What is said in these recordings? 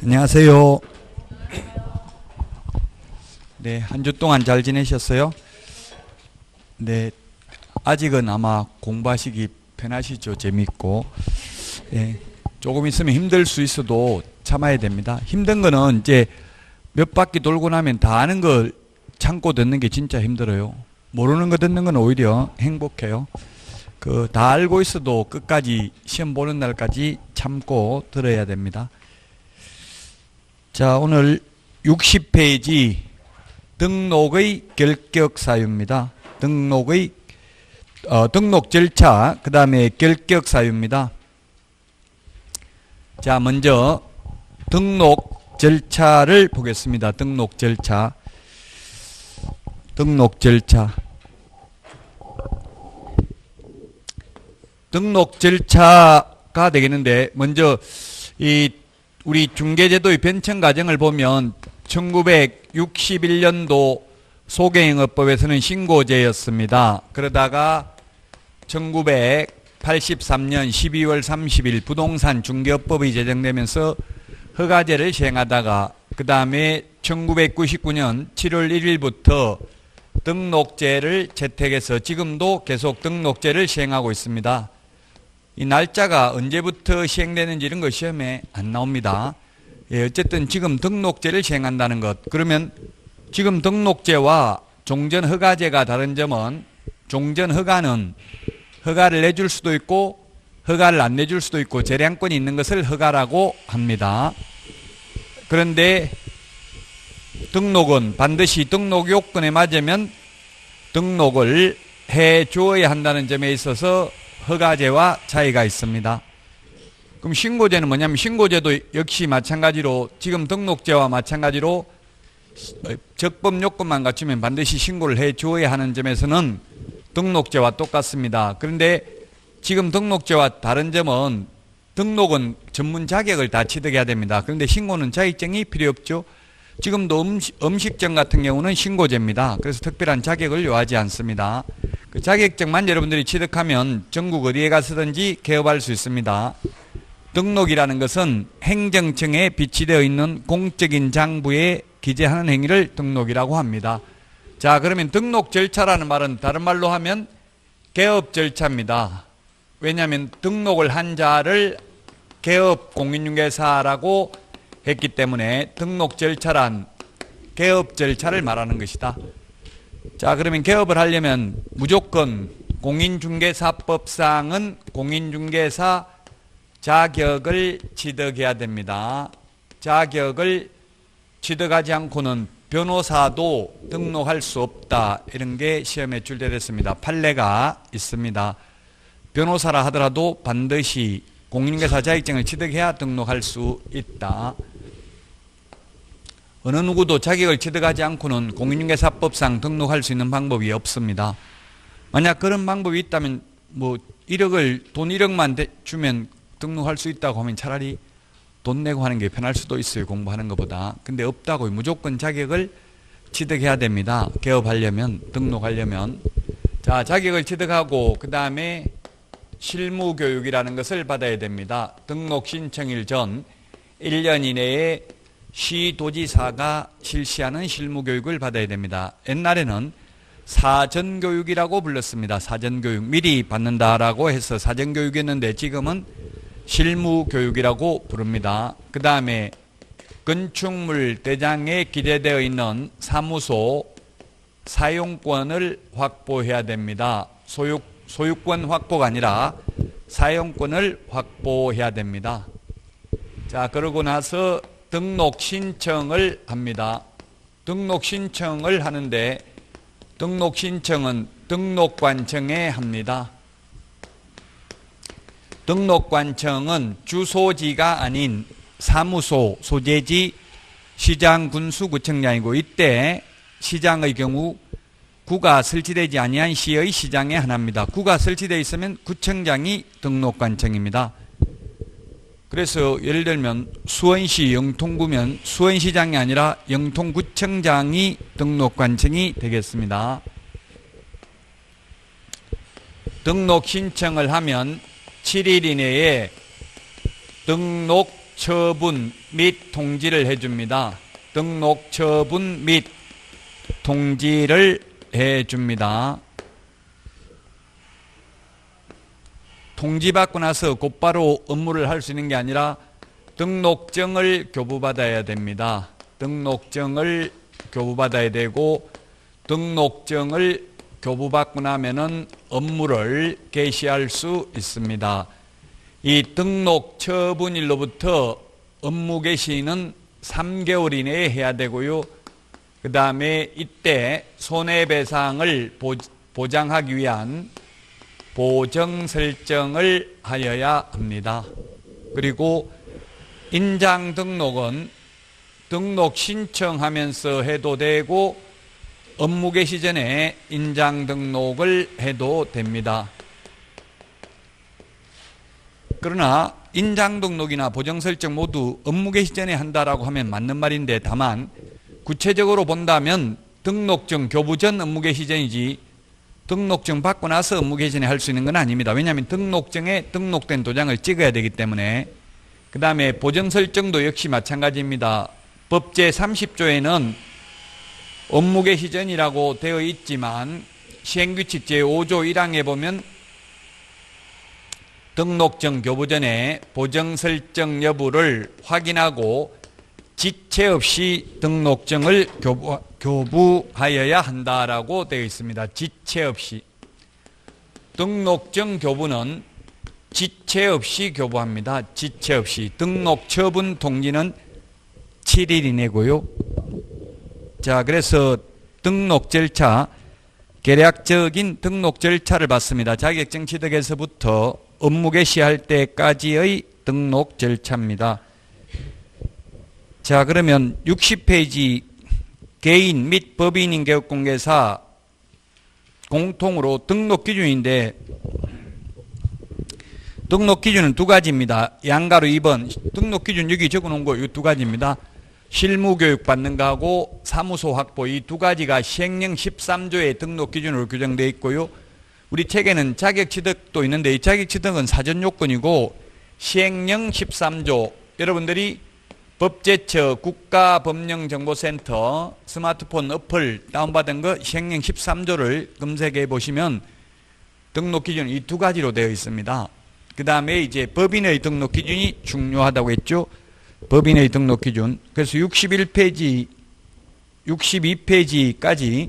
안녕하세요. 네, 한 주 동안 잘 지내셨어요? 네, 아직은 아마 공부하시기 편하시죠? 재밌고. 네, 조금 있으면 힘들 수 있어도 참아야 됩니다. 힘든 거는 이제 몇 바퀴 돌고 나면 다 아는 걸 참고 듣는 게 진짜 힘들어요. 모르는 거 듣는 건 오히려 행복해요. 다 알고 있어도 끝까지 시험 보는 날까지 참고 들어야 됩니다. 자, 오늘 60페이지 등록의 결격 사유입니다. 등록 절차, 그 다음에 결격 사유입니다. 자, 먼저 등록 절차를 보겠습니다. 등록 절차. 등록 절차가 되겠는데, 먼저 우리 중개제도의 변천 과정을 보면 1961년도 소개영업법에서는 신고제였습니다. 그러다가 1983년 12월 30일 부동산 중개업법이 제정되면서 허가제를 시행하다가 그 다음에 1999년 7월 1일부터 등록제를 채택해서 지금도 계속 등록제를 시행하고 있습니다. 이 날짜가 언제부터 시행되는지 이런 거 시험에 안 나옵니다. 예, 어쨌든 지금 등록제를 시행한다는 것. 그러면 지금 등록제와 종전허가제가 다른 점은 종전허가는 허가를 내줄 수도 있고 허가를 안 내줄 수도 있고 재량권이 있는 것을 허가라고 합니다. 그런데 등록은 반드시 등록 요건에 맞으면 등록을 해 주어야 한다는 점에 있어서 허가제와 차이가 있습니다. 그럼 신고제는 뭐냐면 신고제도 역시 마찬가지로 지금 등록제와 마찬가지로 적법 요건만 갖추면 반드시 신고를 해 주어야 하는 점에서는 등록제와 똑같습니다. 그런데 지금 등록제와 다른 점은 등록은 전문 자격을 다 취득해야 됩니다. 그런데 신고는 자격증이 필요 없죠. 지금도 음식점 같은 경우는 신고제입니다. 그래서 특별한 자격을 요하지 않습니다. 그 자격증만 여러분들이 취득하면 전국 어디에 가서든지 개업할 수 있습니다. 등록이라는 것은 행정청에 비치되어 있는 공적인 장부에 기재하는 행위를 등록이라고 합니다. 자, 그러면 등록 절차라는 말은 다른 말로 하면 개업 절차입니다. 왜냐하면 등록을 한 자를 개업 공인중개사라고 했기 때문에 등록 절차란 개업 절차를 말하는 것이다. 자, 그러면 개업을 하려면 무조건 공인중개사법상은 공인중개사 자격을 취득해야 됩니다. 자격을 취득하지 않고는 변호사도 등록할 수 없다. 이런 게 시험에 출제됐습니다. 판례가 있습니다. 변호사라 하더라도 반드시 공인중개사 자격증을 취득해야 등록할 수 있다. 어느 누구도 자격을 취득하지 않고는 공인중개사법상 등록할 수 있는 방법이 없습니다. 만약 그런 방법이 있다면 돈 1억만 주면 등록할 수 있다고 하면 차라리 돈 내고 하는 게 편할 수도 있어요. 공부하는 것보다. 근데 없다고요. 무조건 자격을 취득해야 됩니다. 개업하려면, 등록하려면. 자, 자격을 취득하고 그 다음에 실무교육이라는 것을 받아야 됩니다. 등록 신청일 전 1년 이내에 시도지사가 실시하는 실무교육을 받아야 됩니다. 옛날에는 사전교육이라고 불렀습니다. 사전교육. 미리 받는다라고 해서 사전교육이었는데 지금은 실무교육이라고 부릅니다. 그 다음에 건축물 대장에 기재되어 있는 사무소 사용권을 확보해야 됩니다. 소유권 확보가 아니라 사용권을 확보해야 됩니다. 자, 그러고 나서 등록 신청을 합니다. 등록 신청을 하는데 등록 신청은 등록관청에 합니다. 등록관청은 주소지가 아닌 사무소, 소재지, 시장, 군수, 구청장이고 이때 시장의 경우 구가 설치되지 아니한 시의 시장의 하나입니다. 구가 설치되어 있으면 구청장이 등록관청입니다. 그래서 예를 들면 수원시 영통구면 수원시장이 아니라 영통구청장이 등록관청이 되겠습니다. 등록 신청을 하면 7일 이내에 등록 처분 및 통지를 해줍니다. 등록 처분 및 통지를 해줍니다. 통지받고 나서 곧바로 업무를 할 수 있는 게 아니라 등록증을 교부받아야 됩니다. 등록증을 교부받아야 되고 등록증을 교부받고 나면은 업무를 개시할 수 있습니다. 이 등록 처분일로부터 업무 개시는 3개월 이내에 해야 되고요. 그 다음에 이때 손해배상을 보장하기 위한 보정 설정을 하여야 합니다. 그리고 인장 등록은 등록 신청하면서 해도 되고 업무 개시 전에 인장 등록을 해도 됩니다. 그러나 인장 등록이나 보정 설정 모두 업무 개시 전에 한다라고 하면 맞는 말인데 다만 구체적으로 본다면 등록증 교부 전 업무 개시 전이지 등록증 받고 나서 업무 개시 전에 할 수 있는 건 아닙니다. 왜냐하면 등록증에 등록된 도장을 찍어야 되기 때문에. 그 다음에 보정 설정도 역시 마찬가지입니다. 법 제30조에는 업무 개시 전이라고 되어 있지만 시행규칙 제5조 1항에 보면 등록증 교부 전에 보정 설정 여부를 확인하고 지체 없이 등록증을 교부하여야 한다라고 되어 있습니다. 지체 없이. 등록증 교부는 지체 없이 교부합니다. 지체 없이. 등록 처분 통지는 7일 이내고요. 자, 그래서 등록 절차, 계략적인 등록 절차를 받습니다. 자격증 취득에서부터 업무 개시할 때까지의 등록 절차입니다. 자, 그러면 60페이지 개인 및 법인인 개업공개사 공통으로 등록 기준인데 등록 기준은 두 가지입니다. 양가로 2번 등록 기준 여기 적어놓은 거 이 두 가지입니다. 실무 교육 받는 거하고 사무소 확보 이 두 가지가 시행령 13조의 등록 기준으로 규정되어 있고요. 우리 책에는 자격취득도 있는데 이 자격취득은 사전 요건이고 시행령 13조 여러분들이 법제처 국가법령정보센터 스마트폰 어플 다운받은 거 시행령 13조를 검색해 보시면 등록 기준 이 두 가지로 되어 있습니다. 그 다음에 이제 법인의 등록 기준이 중요하다고 했죠. 법인의 등록 기준. 그래서 61페이지, 62페이지까지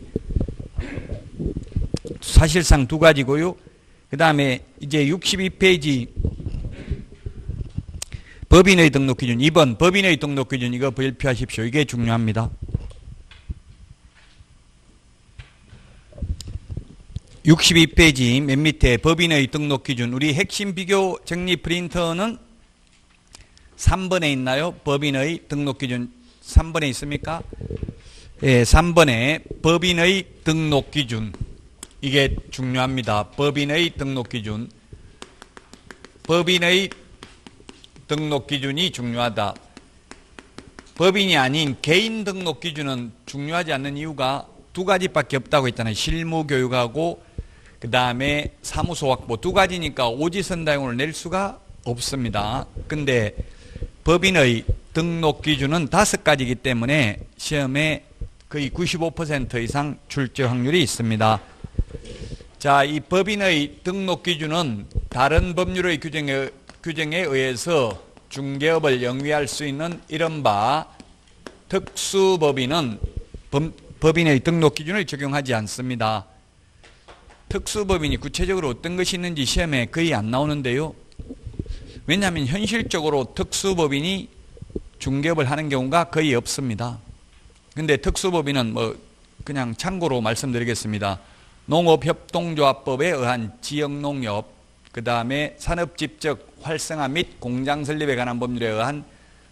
사실상 두 가지고요. 그 다음에 이제 62페이지 법인의 등록 기준 2번 법인의 등록 기준 이거 발표하십시오. 이게 중요합니다. 62페이지 맨 밑에 법인의 등록 기준 우리 핵심 비교 정리 프린터는 3번에 있나요? 법인의 등록 기준 3번에 있습니까? 예, 3번에 법인의 등록 기준 이게 중요합니다. 법인의 등록 기준 법인의 등록 기준이 중요하다. 법인이 아닌 개인 등록 기준은 중요하지 않는 이유가 두 가지밖에 없다고 했잖아요. 실무 교육하고 그 다음에 사무소 확보 두 가지니까 오지선다용을 낼 수가 없습니다. 근데 법인의 등록 기준은 5가지이기 때문에 시험에 거의 95% 이상 출제 확률이 있습니다. 자, 이 법인의 등록 기준은 다른 법률의 규정에 의해서 중개업을 영위할 수 있는 이른바 특수법인은 법인의 등록 기준을 적용하지 않습니다. 특수법인이 구체적으로 어떤 것이 있는지 시험에 거의 안 나오는데요. 왜냐하면 현실적으로 특수법인이 중개업을 하는 경우가 거의 없습니다. 근데 특수법인은 뭐 그냥 참고로 말씀드리겠습니다. 농업협동조합법에 의한 지역농협, 그 다음에 산업집적 활성화 및 공장 설립에 관한 법률에 의한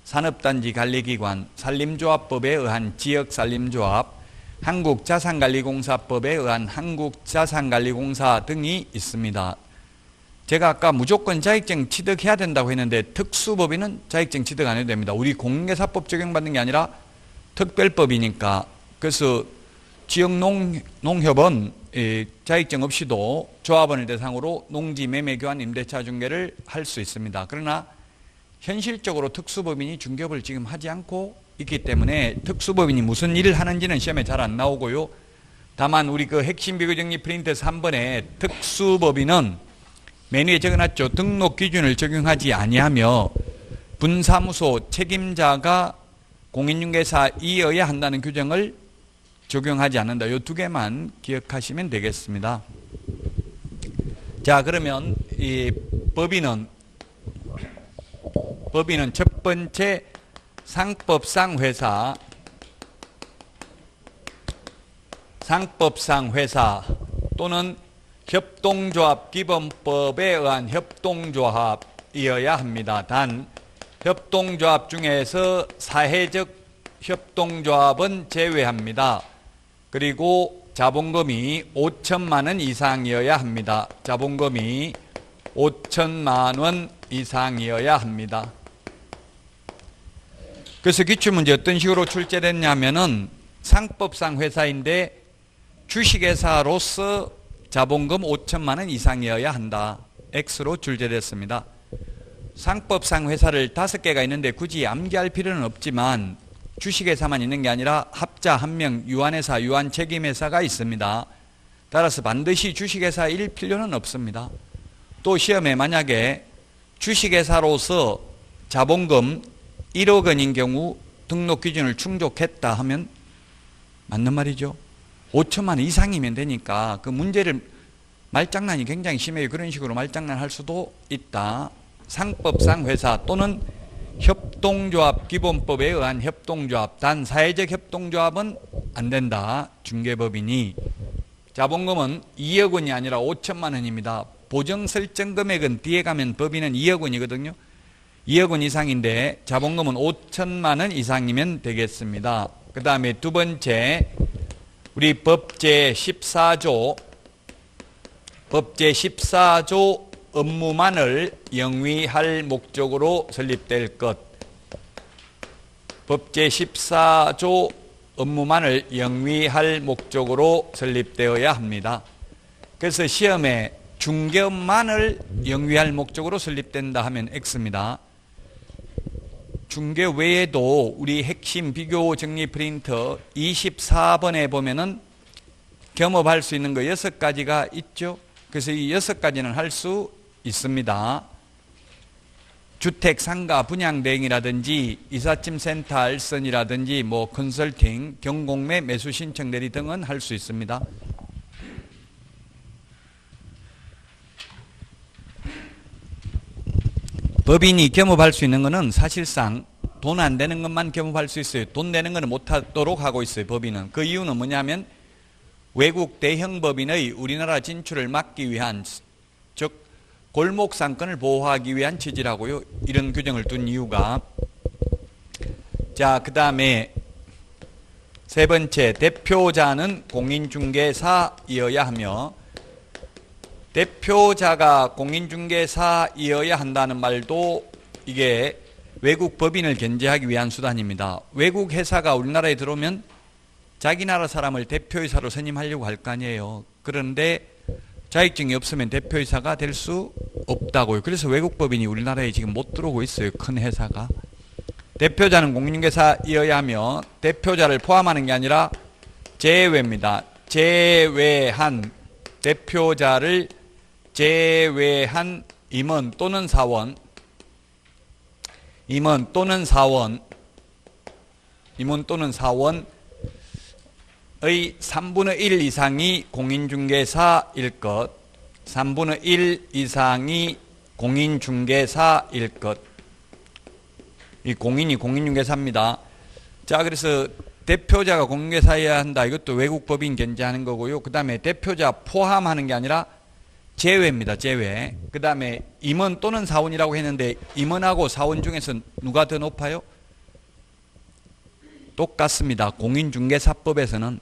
산업단지 관리기관, 산림조합법에 의한 지역산림조합, 한국자산관리공사법에 의한 한국자산관리공사 등이 있습니다. 제가 아까 무조건 자격증 취득해야 된다고 했는데 특수법인은 자격증 취득 안 해도 됩니다. 우리 공인중개사법 적용받는 게 아니라 특별법이니까. 그래서 지역농협은 자격증 없이도 조합원을 대상으로 농지 매매 교환 임대차 중개를 할 수 있습니다. 그러나 현실적으로 특수법인이 중개업을 지금 하지 않고 있기 때문에 특수법인이 무슨 일을 하는지는 시험에 잘 안 나오고요. 다만 우리 그 핵심 비교정리 프린트 3번에 특수법인은 메뉴에 적어놨죠. 등록 기준을 적용하지 아니하며 분사무소 책임자가 공인중개사이어야 한다는 규정을 적용하지 않는다. 이 두 개만 기억하시면 되겠습니다. 자, 그러면 이 법인은 첫 번째 상법상 회사 또는 협동조합 기본법에 의한 협동조합이어야 합니다. 단 협동조합 중에서 사회적 협동조합은 제외합니다. 그리고 자본금이 5천만 원 이상이어야 합니다. 자본금이 5천만 원 이상이어야 합니다. 그래서 기출문제 어떤 식으로 출제됐냐면은 상법상 회사인데 주식회사로서 자본금 5천만 원 이상이어야 한다. X로 출제됐습니다. 상법상 회사를 5개가 있는데 굳이 암기할 필요는 없지만 주식회사만 있는 게 아니라 합자, 한명, 유한회사, 유한책임회사가 있습니다. 따라서 반드시 주식회사일 필요는 없습니다. 또 시험에 만약에 주식회사로서 자본금 1억 원인 경우 등록 기준을 충족했다 하면 맞는 말이죠. 5천만 원 이상이면 되니까 그 문제를 말장난이 굉장히 심해요. 그런 식으로 말장난할 수도 있다. 상법상 회사 또는 협동조합 기본법에 의한 협동조합, 단 사회적 협동조합은 안 된다. 중개법인이. 자본금은 2억 원이 아니라 5천만 원입니다. 보정 설정 금액은 뒤에 가면 법인은 2억 원이거든요. 2억 원 이상인데 자본금은 5천만 원 이상이면 되겠습니다. 그 다음에 두 번째, 우리 법제 14조 업무만을 영위할 목적으로 설립될 것. 법제 14조 업무만을 영위할 목적으로 설립되어야 합니다. 그래서 시험에 중개업만을 영위할 목적으로 설립된다 하면 X입니다. 중개 외에도 우리 핵심 비교 정리 프린터 24번에 보면은 겸업할 수 있는 거 6가지가 있죠. 그래서 이 6가지는 할 수 있습니다. 주택 상가 분양 대행이라든지 이삿짐 센터 알선이라든지 뭐 컨설팅, 경공매 매수 신청 대리 등은 할 수 있습니다. 법인이 겸업할 수 있는 것은 사실상 돈 안 되는 것만 겸업할 수 있어요. 돈 되는 것은 못하도록 하고 있어요. 법인은. 그 이유는 뭐냐면 외국 대형 법인의 우리나라 진출을 막기 위한, 즉 골목 상권을 보호하기 위한 취지라고요. 이런 규정을 둔 이유가. 자, 그 다음에 세 번째, 대표자는 공인중개사이어야 하며, 대표자가 공인중개사이어야 한다는 말도 이게 외국 법인을 견제하기 위한 수단입니다. 외국 회사가 우리나라에 들어오면 자기 나라 사람을 대표이사로 선임하려고 할 거 아니에요. 그런데 자격증이 없으면 대표이사가 될 수 없다고요. 그래서 외국 법인이 우리나라에 지금 못 들어오고 있어요. 큰 회사가. 대표자는 공인중개사이어야 하며, 대표자를 포함하는 게 아니라 제외입니다. 제외한, 대표자를 제외한 임원 또는 사원의 3분의 1 이상이 공인중개사일 것, 3분의 1 이상이 공인중개사일 것. 이 공인이 공인중개사입니다. 자, 그래서 대표자가 공인중개사여야 한다. 이것도 외국 법인 견제하는 거고요. 그 다음에 대표자 포함하는 게 아니라 제외입니다. 제외. 그 다음에 임원 또는 사원이라고 했는데 임원하고 사원 중에서 누가 더 높아요? 똑같습니다. 공인중개사법에서는.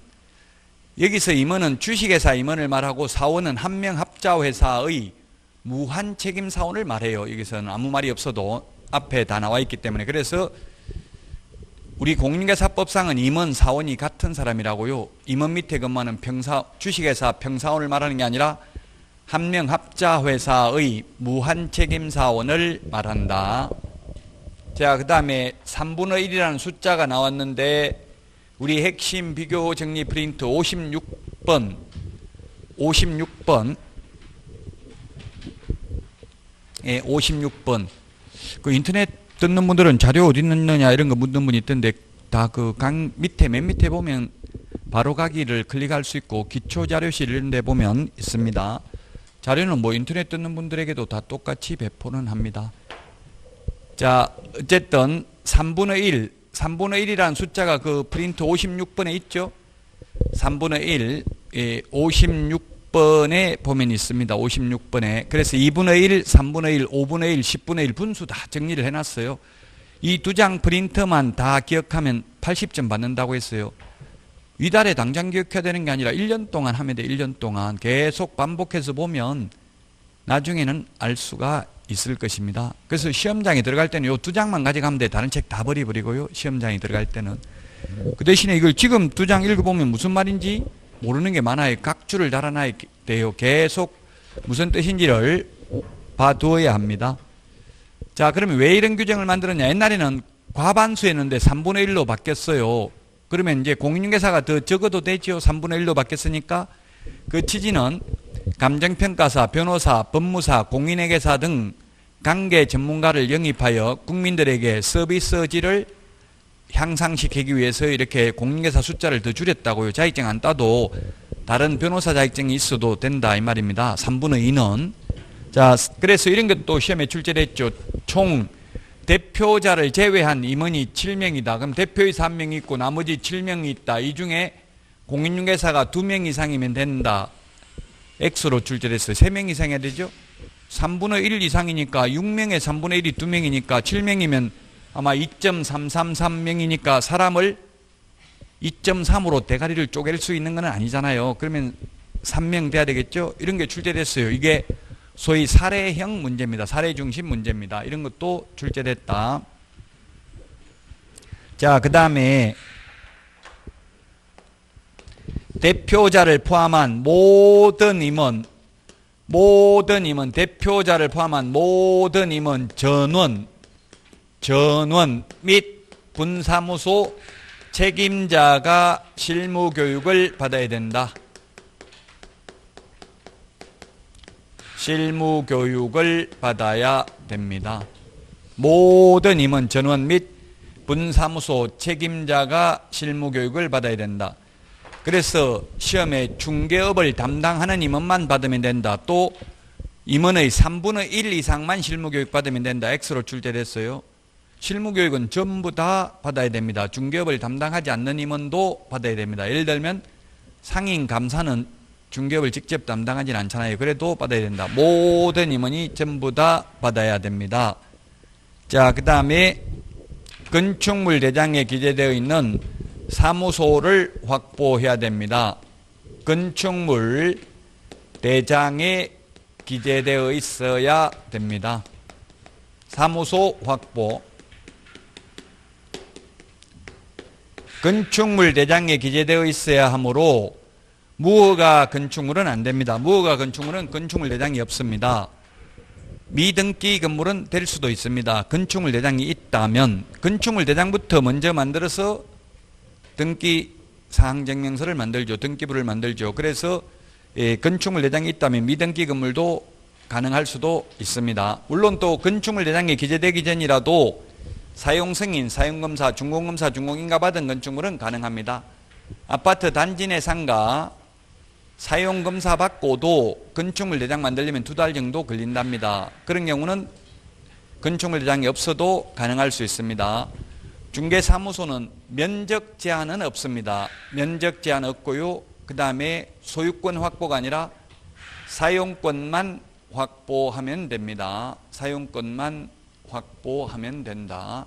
여기서 임원은 주식회사 임원을 말하고 사원은 한명합자회사의 무한책임사원을 말해요. 여기서는 아무 말이 없어도 앞에 다 나와 있기 때문에. 그래서 우리 공인중개사법상은 임원, 사원이 같은 사람이라고요. 임원 밑에 근무하는 주식회사 평사원을 말하는 게 아니라 한명합자회사의 무한책임사원을 말한다. 자, 그 다음에 3분의 1이라는 숫자가 나왔는데 우리 핵심 비교 정리 프린트 56번 예, 56번. 그 인터넷 듣는 분들은 자료 어디 있느냐 이런 거 묻는 분이 있던데 다 그 강 밑에 맨 밑에 보면 바로 가기를 클릭할 수 있고 기초 자료실 이런 데 보면 있습니다. 자료는 뭐 인터넷 듣는 분들에게도 다 똑같이 배포는 합니다. 자, 어쨌든 3분의 1이라는 숫자가 그 프린트 56번에 있죠. 3분의 1, 예, 56번에 보면 있습니다. 56번에. 그래서 2분의 1, 3분의 1, 5분의 1, 10분의 1 분수 다 정리를 해놨어요. 이 두 장 프린트만 다 기억하면 80점 받는다고 했어요. 이달에 당장 기억해야 되는 게 아니라 1년 동안 하면 돼. 1년 동안 계속 반복해서 보면 나중에는 알 수가 있을 것입니다. 그래서 시험장에 들어갈 때는 이 두 장만 가져가면 돼. 다른 책 다 버리고요. 시험장에 들어갈 때는. 그 대신에 이걸 지금 두 장 읽어보면 무슨 말인지 모르는 게 많아요. 각 줄을 달아놔야 돼요. 계속 무슨 뜻인지를 봐두어야 합니다. 자, 그러면 왜 이런 규정을 만들었냐. 옛날에는 과반수였는데 3분의 1로 바뀌었어요. 그러면 이제 공인중개사가 더 적어도 되죠. 3분의 1로 바뀌었으니까. 그 취지는 감정평가사, 변호사, 법무사, 공인회계사 등 관계 전문가를 영입하여 국민들에게 서비스질을 향상시키기 위해서 이렇게 공인중개사 숫자를 더 줄였다고요. 자격증 안 따도 다른 변호사 자격증이 있어도 된다 이 말입니다. 3분의 2는. 자, 그래서 이런 것도 시험에 출제됐죠. 총 대표자를 제외한 임원이 7명이다. 그럼 대표이사 1명이 있고 나머지 7명이 있다. 이 중에 공인중개사가 2명 이상이면 된다. X로 출제됐어요. 3명 이상 해야 되죠. 3분의 1 이상이니까 6명에 3분의 1이 2명이니까 7명이면 아마 2.333명이니까 사람을 2.3으로 대가리를 쪼갤 수 있는 건 아니잖아요. 그러면 3명 돼야 되겠죠. 이런 게 출제됐어요. 이게 소위 사례형 문제입니다. 사례 중심 문제입니다. 이런 것도 출제됐다. 자, 그 다음에 대표자를 포함한 모든 임원, 대표자를 포함한 모든 임원 전원 및 분사무소 책임자가 실무교육을 받아야 된다. 실무교육을 받아야 됩니다. 모든 임원 전원 및 분사무소 책임자가 실무교육을 받아야 된다. 그래서 시험에 중개업을 담당하는 임원만 받으면 된다. 또 임원의 3분의 1 이상만 실무교육 받으면 된다. X로 출제됐어요. 실무교육은 전부 다 받아야 됩니다. 중개업을 담당하지 않는 임원도 받아야 됩니다. 예를 들면 상인 감사는 중개업을 직접 담당하지는 않잖아요. 그래도 받아야 된다. 모든 임원이 전부 다 받아야 됩니다. 자, 그 다음에 건축물 대장에 기재되어 있는 사무소를 확보해야 됩니다. 건축물 대장에 기재되어 있어야 됩니다. 사무소 확보. 건축물 대장에 기재되어 있어야 하므로 무허가 건축물은 안 됩니다. 무허가 건축물은 건축물 대장이 없습니다. 미등기 건물은 될 수도 있습니다. 건축물 대장이 있다면 건축물 대장부터 먼저 만들어서 등기 사항증명서를 만들죠. 등기부를 만들죠. 그래서 건축물 대장이 있다면 미등기 건물도 가능할 수도 있습니다. 물론 또 건축물 대장에 기재되기 전이라도 사용승인, 사용검사, 준공검사, 준공인가 받은 건축물은 가능합니다. 아파트 단지 내 상가 사용검사 받고도 건축물 대장 만들려면 2달 정도 걸린답니다. 그런 경우는 건축물 대장이 없어도 가능할 수 있습니다. 중개사무소는 면적 제한은 없습니다. 면적 제한 없고요. 그 다음에 소유권 확보가 아니라 사용권만 확보하면 됩니다. 사용권만 확보하면 된다.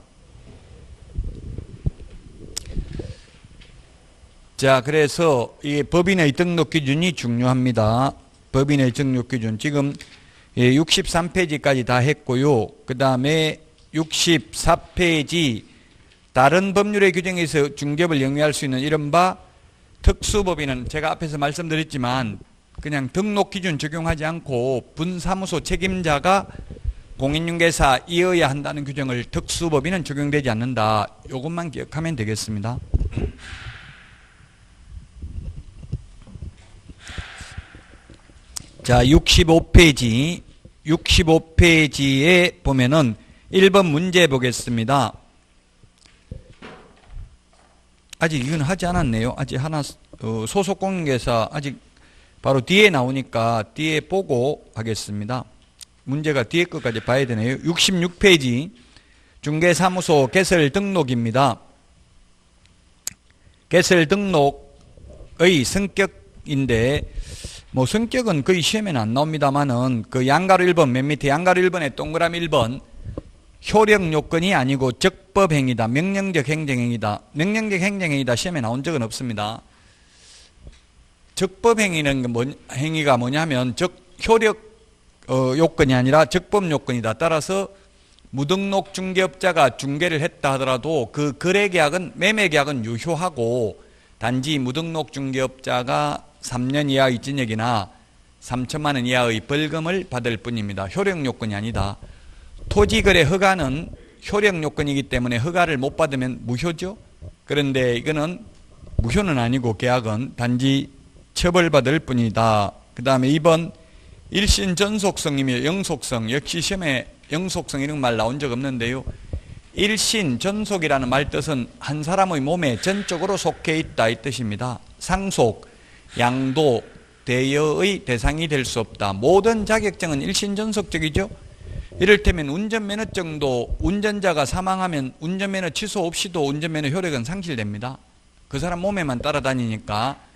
자, 그래서 이 법인의 등록 기준이 중요합니다. 법인의 등록 기준. 지금 63페이지까지 다 했고요. 그 다음에 64페이지 다른 법률의 규정에서 중개업을 영위할 수 있는 이른바 특수법인은 제가 앞에서 말씀드렸지만 그냥 등록 기준 적용하지 않고 분사무소 책임자가 공인중개사 이어야 한다는 규정을 특수법인은 적용되지 않는다. 이것만 기억하면 되겠습니다. 자, 65페이지에 보면은 1번 문제 보겠습니다. 아직 이건 하지 않았네요. 아직 하나, 소속 공인중개사 아직 바로 뒤에 나오니까 뒤에 보고 하겠습니다. 문제가 뒤에 것까지 봐야 되네요. 66페이지 중개사무소 개설 등록입니다. 개설 등록의 성격인데 뭐 성격은 거의 시험에는 안 나옵니다만은 그 양가로 1번 맨 밑에 양가로 1번에 동그라미 1번 효력 요건이 아니고 적법행위다. 명령적 행정행위다. 명령적 행정행위다. 시험에 나온 적은 없습니다. 적법행위는 행위가 뭐냐면 효력 요건이 아니라 적법 요건이다. 따라서 무등록 중개업자가 중개를 했다 하더라도 그 거래계약은 매매계약은 유효하고 단지 무등록 중개업자가 3년 이하의 징역이나 3천만 원 이하의 벌금을 받을 뿐입니다. 효력 요건이 아니다. 토지거래 허가는 효력 요건이기 때문에 허가를 못 받으면 무효죠. 그런데 이거는 무효는 아니고 계약은 단지 처벌받을 뿐이다. 그 다음에 2번 일신 전속성이며 영속성. 역시 시험에 영속성 이런 말 나온 적 없는데요. 일신 전속이라는 말 뜻은 한 사람의 몸에 전적으로 속해 있다 이 뜻입니다. 상속, 양도, 대여의 대상이 될 수 없다. 모든 자격증은 일신 전속적이죠. 이를테면 운전면허증도 운전자가 사망하면 운전면허 취소 없이도 운전면허 효력은 상실됩니다. 그 사람 몸에만 따라다니니까.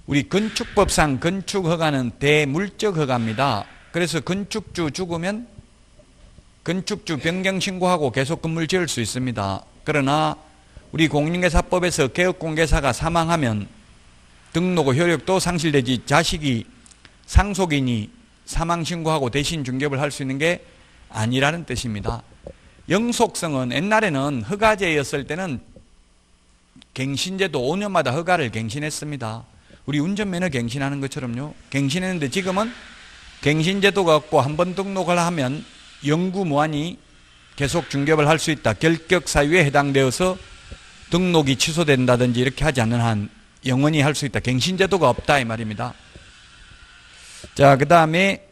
우리 건축법상 건축허가는 대물적 허가입니다. 그래서 건축주 죽으면 건축주 변경 신고하고 계속 건물 지을 수 있습니다. 그러나 우리 공인중개사법에서 개업공개사가 사망하면 등록 효력도 상실되지 자식이 상속인이 사망 신고하고 대신 중개업을 할 수 있는 게 아니라는 뜻입니다. 영속성은 옛날에는 허가제였을 때는 갱신제도 5년마다 허가를 갱신했습니다. 우리 운전면허 갱신하는 것처럼요. 갱신했는데 지금은 갱신제도가 없고 한번 등록을 하면 영구무한히 계속 중개업을 할 수 있다. 결격 사유에 해당되어서 등록이 취소된다든지 이렇게 하지 않는 한 영원히 할 수 있다. 갱신제도가 없다 이 말입니다. 자, 그 다음에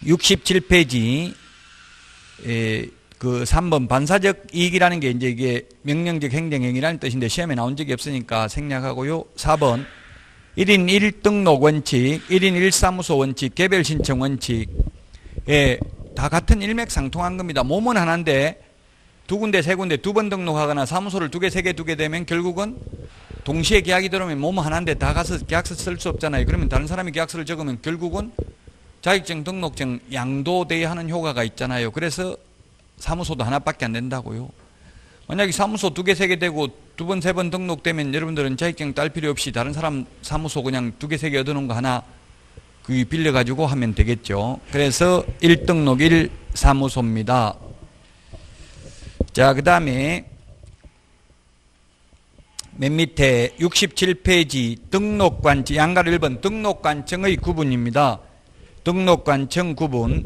67페이지 그 3번 반사적 이익이라는 게 이제 이게 명령적 행정행위라는 뜻인데 시험에 나온 적이 없으니까 생략하고요. 4번 1인 1등록 원칙, 1인 1사무소 원칙, 개별 신청 원칙 다 같은 일맥상통한 겁니다. 몸은 하나인데 두 군데 세 군데 두 번 등록하거나 사무소를 두 개 세 개 두게 되면 결국은 동시에 계약이 들어오면 몸은 하나인데 다 가서 계약서 쓸 수 없잖아요. 그러면 다른 사람이 계약서를 적으면 결국은 자격증 등록증 양도돼야 하는 효과가 있잖아요. 그래서 사무소도 하나밖에 안 된다고요. 만약에 사무소 두 개 세 개 되고 두 번 세 번 등록되면 여러분들은 자격증 딸 필요 없이 다른 사람 사무소 그냥 두 개 세 개 얻어놓은 거 하나 그 빌려가지고 하면 되겠죠. 그래서 1등록 1사무소입니다. 자, 그 다음에 맨 밑에 67페이지 등록관청 양가로 1번 등록관청의 구분입니다. 등록관청 구분.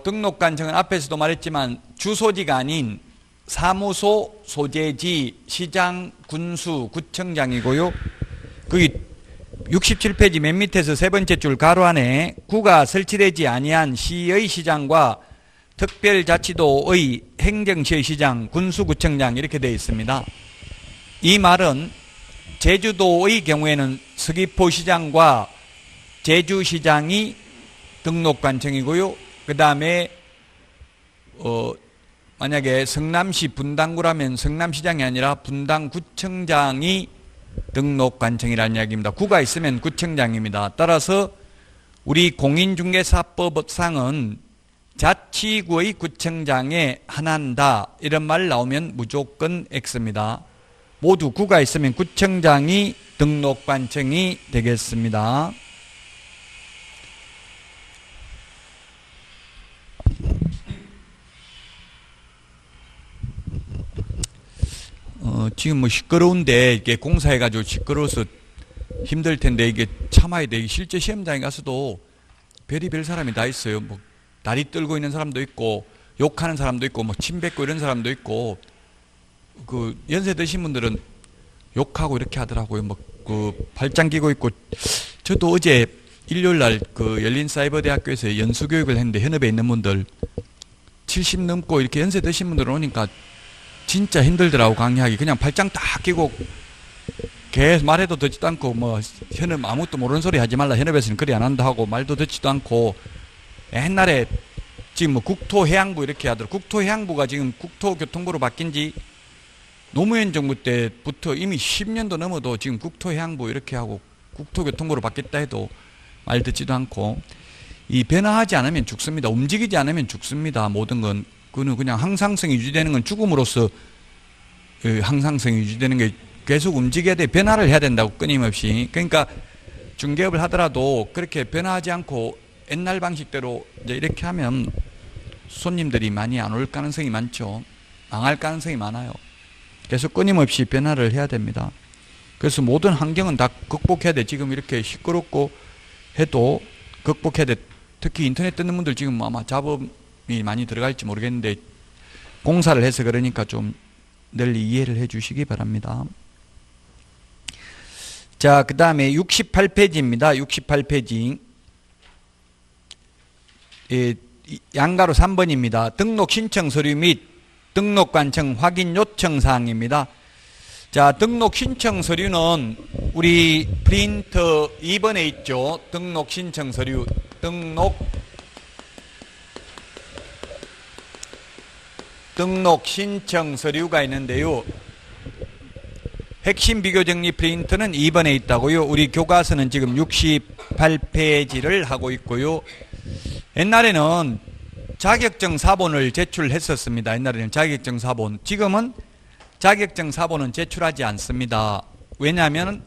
등록관청은 앞에서도 말했지만 주소지가 아닌 사무소, 소재지, 시장, 군수, 구청장이고요. 거기 67페이지 맨 밑에서 세 번째 줄 가로 안에 구가 설치되지 아니한 시의 시장과 특별자치도의 행정시의 시장, 군수구청장 이렇게 되어 있습니다. 이 말은 제주도의 경우에는 서귀포시장과 제주시장이 등록관청이고요. 그 다음에 만약에 성남시 분당구라면 성남시장이 아니라 분당구청장이 등록관청이라는 이야기입니다. 구가 있으면 구청장입니다. 따라서 우리 공인중개사법상은 자치구의 구청장에 한한다 이런 말 나오면 무조건 X입니다. 모두 구가 있으면 구청장이 등록관청이 되겠습니다. 지금 뭐 시끄러운데 이게 공사해가지고 시끄러워서 힘들 텐데 이게 참아야 돼. 실제 시험장에 가서도 별의별 사람이 다 있어요. 뭐 다리 떨고 있는 사람도 있고 욕하는 사람도 있고 뭐 침 뱉고 이런 사람도 있고 그 연세 드신 분들은 욕하고 이렇게 하더라고요. 뭐 그 발장 끼고 있고 저도 어제 일요일 날 그 열린사이버대학교에서 연수교육을 했는데 현업에 있는 분들 70 넘고 이렇게 연세 드신 분들 오니까 진짜 힘들더라고 강의하기. 그냥 발장 딱 끼고 계속 말해도 듣지도 않고 뭐 현업 아무것도 모르는 소리 하지 말라 현업에서는 그리 안 한다 하고 말도 듣지도 않고 옛날에 지금 뭐 국토해양부 이렇게 하더라고. 국토해양부가 지금 국토교통부로 바뀐 지 노무현 정부 때부터 이미 10년도 넘어도 지금 국토해양부 이렇게 하고 국토교통부로 바뀌었다 해도 말 듣지도 않고 이 변화하지 않으면 죽습니다. 움직이지 않으면 죽습니다. 모든 건 그는 그냥 항상성이 유지되는 건 죽음으로써 항상성이 유지되는 게 계속 움직여야 돼. 변화를 해야 된다고 끊임없이. 그러니까 중개업을 하더라도 그렇게 변화하지 않고 옛날 방식대로 이제 이렇게 하면 손님들이 많이 안 올 가능성이 많죠. 망할 가능성이 많아요. 계속 끊임없이 변화를 해야 됩니다. 그래서 모든 환경은 다 극복해야 돼. 지금 이렇게 시끄럽고 해도 극복해야 돼. 특히 인터넷 듣는 분들 지금 아마 잡음이 많이 들어갈지 모르겠는데 공사를 해서 그러니까 좀 널리 이해를 해 주시기 바랍니다. 자, 그 다음에 68페이지입니다. 68페이지. 양가로 3번입니다. 등록 신청 서류 및 등록 관청 확인 요청 사항입니다. 자, 등록 신청 서류는 우리 프린터 2번에 있죠. 등록 신청 서류, 등록 신청 서류가 있는데요. 핵심 비교 정리 프린터는 2번에 있다고요. 우리 교과서는 지금 68페이지를 하고 있고요. 옛날에는 자격증 사본을 제출했었습니다. 옛날에는 자격증 사본. 지금은 자격증 사본은 제출하지 않습니다. 왜냐하면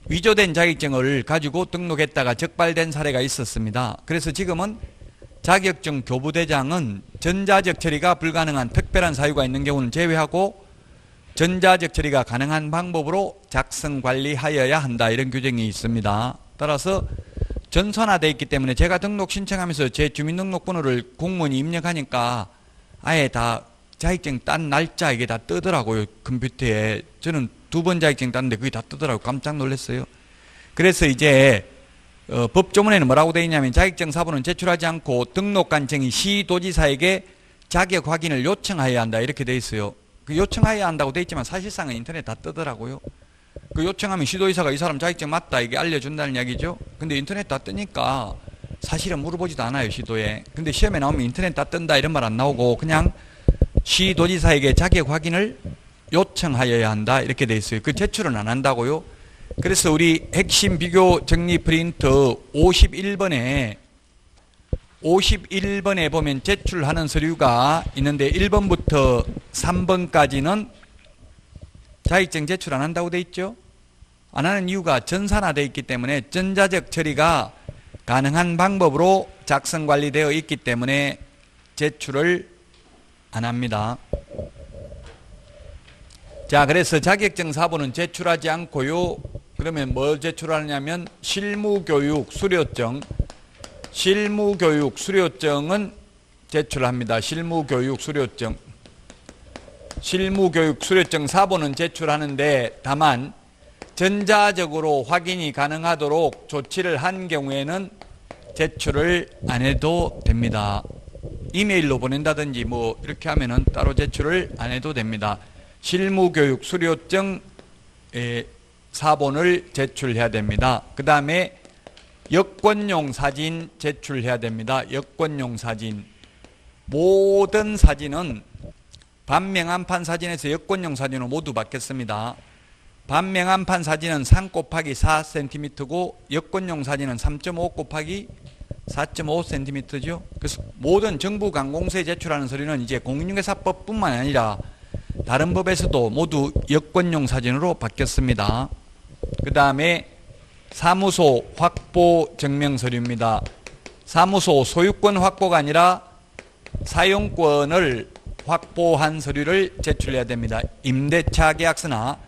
위조된 자격증을 가지고 등록했다가 적발된 사례가 있었습니다. 그래서 지금은 자격증 교부대장은 전자적 처리가 불가능한 특별한 사유가 있는 경우는 제외하고 전자적 처리가 가능한 방법으로 작성 관리하여야 한다. 이런 규정이 있습니다. 따라서 전산화되어 있기 때문에 제가 등록 신청하면서 제 주민등록번호를 공무원이 입력하니까 아예 다 자격증 딴 날짜 이게 다 뜨더라고요. 컴퓨터에. 저는 2번 자격증 땄는데 그게 다 뜨더라고요. 깜짝 놀랐어요. 그래서 이제 법조문에는 뭐라고 되어 있냐면 자격증 사본은 제출하지 않고 등록관청이 시도지사에게 자격 확인을 요청하여야 한다. 이렇게 되어 있어요. 그 요청하여야 한다고 되어 있지만 사실상은 인터넷 다 뜨더라고요. 그 요청하면 시도지사가 이 사람 자격증 맞다 이게 알려준다는 이야기죠. 근데 인터넷 다 뜨니까 사실은 물어보지도 않아요. 시도에. 근데 시험에 나오면 인터넷 다 뜬다 이런 말 안 나오고 그냥 시도지사에게 자격 확인을 요청하여야 한다 이렇게 돼 있어요. 그 제출은 안 한다고요. 그래서 우리 핵심 비교 정리 프린터 51번에 보면 제출하는 서류가 있는데 1번부터 3번까지는 자격증 제출 안 한다고 돼 있죠. 안 하는 이유가 전산화되어 있기 때문에 전자적 처리가 가능한 방법으로 작성 관리되어 있기 때문에 제출을 안 합니다. 자, 그래서 자격증 사본은 제출하지 않고요. 그러면 뭘 제출하느냐면 실무교육 수료증, 실무교육 수료증은 제출합니다. 실무교육 수료증 사본은 제출하는데 다만 전자적으로 확인이 가능하도록 조치를 한 경우에는 제출을 안 해도 됩니다. 이메일로 보낸다든지 뭐 이렇게 하면은 따로 제출을 안 해도 됩니다. 실무교육 수료증 사본을 제출해야 됩니다. 그 다음에 여권용 사진 제출해야 됩니다. 여권용 사진. 모든 사진은 반명한판 사진에서 여권용 사진으로 모두 바뀌었습니다. 반명한판 사진은 3 곱하기 4cm고 여권용 사진은 3.5 곱하기 4.5cm죠. 그래서 모든 정부 관공서에 제출하는 서류는 이제 공인중개사법뿐만 아니라 다른 법에서도 모두 여권용 사진으로 바뀌었습니다. 그 다음에 사무소 확보 증명 서류입니다. 사무소 소유권 확보가 아니라 사용권을 확보한 서류를 제출해야 됩니다. 임대차 계약서나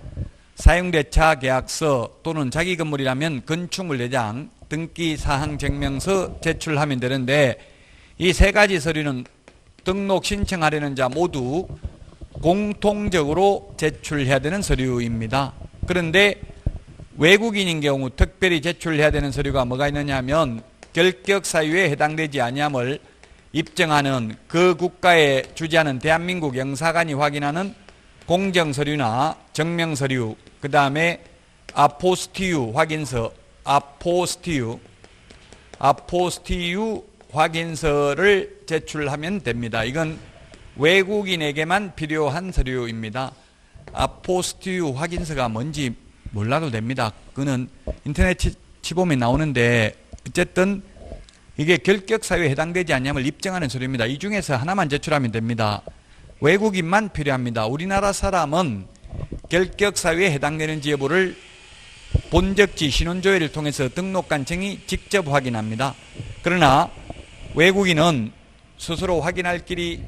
사용대차 계약서 또는 자기 건물이라면 건축물 대장 등기 사항 증명서 제출하면 되는데 이 세 가지 서류는 등록 신청하려는 자 모두 공통적으로 제출해야 되는 서류입니다. 그런데 외국인인 경우 특별히 제출해야 되는 서류가 뭐가 있느냐 하면 결격 사유에 해당되지 아니함을 입증하는 그 국가에 주재하는 대한민국 영사관이 확인하는 공정서류나 증명서류, 그 다음에 아포스티유 확인서, 아포스티유 확인서를 제출하면 됩니다. 이건 외국인에게만 필요한 서류입니다. 아포스티유 확인서가 뭔지 몰라도 됩니다. 그거는 인터넷 치보면 나오는데 어쨌든 이게 결격 사유에 해당되지 않냐면 입증하는 서류입니다. 이 중에서 하나만 제출하면 됩니다. 외국인만 필요합니다. 우리나라 사람은 결격 사유에 해당되는지 여부를 본적지 신원조회를 통해서 등록관청이 직접 확인합니다. 그러나 외국인은 스스로 확인할 길이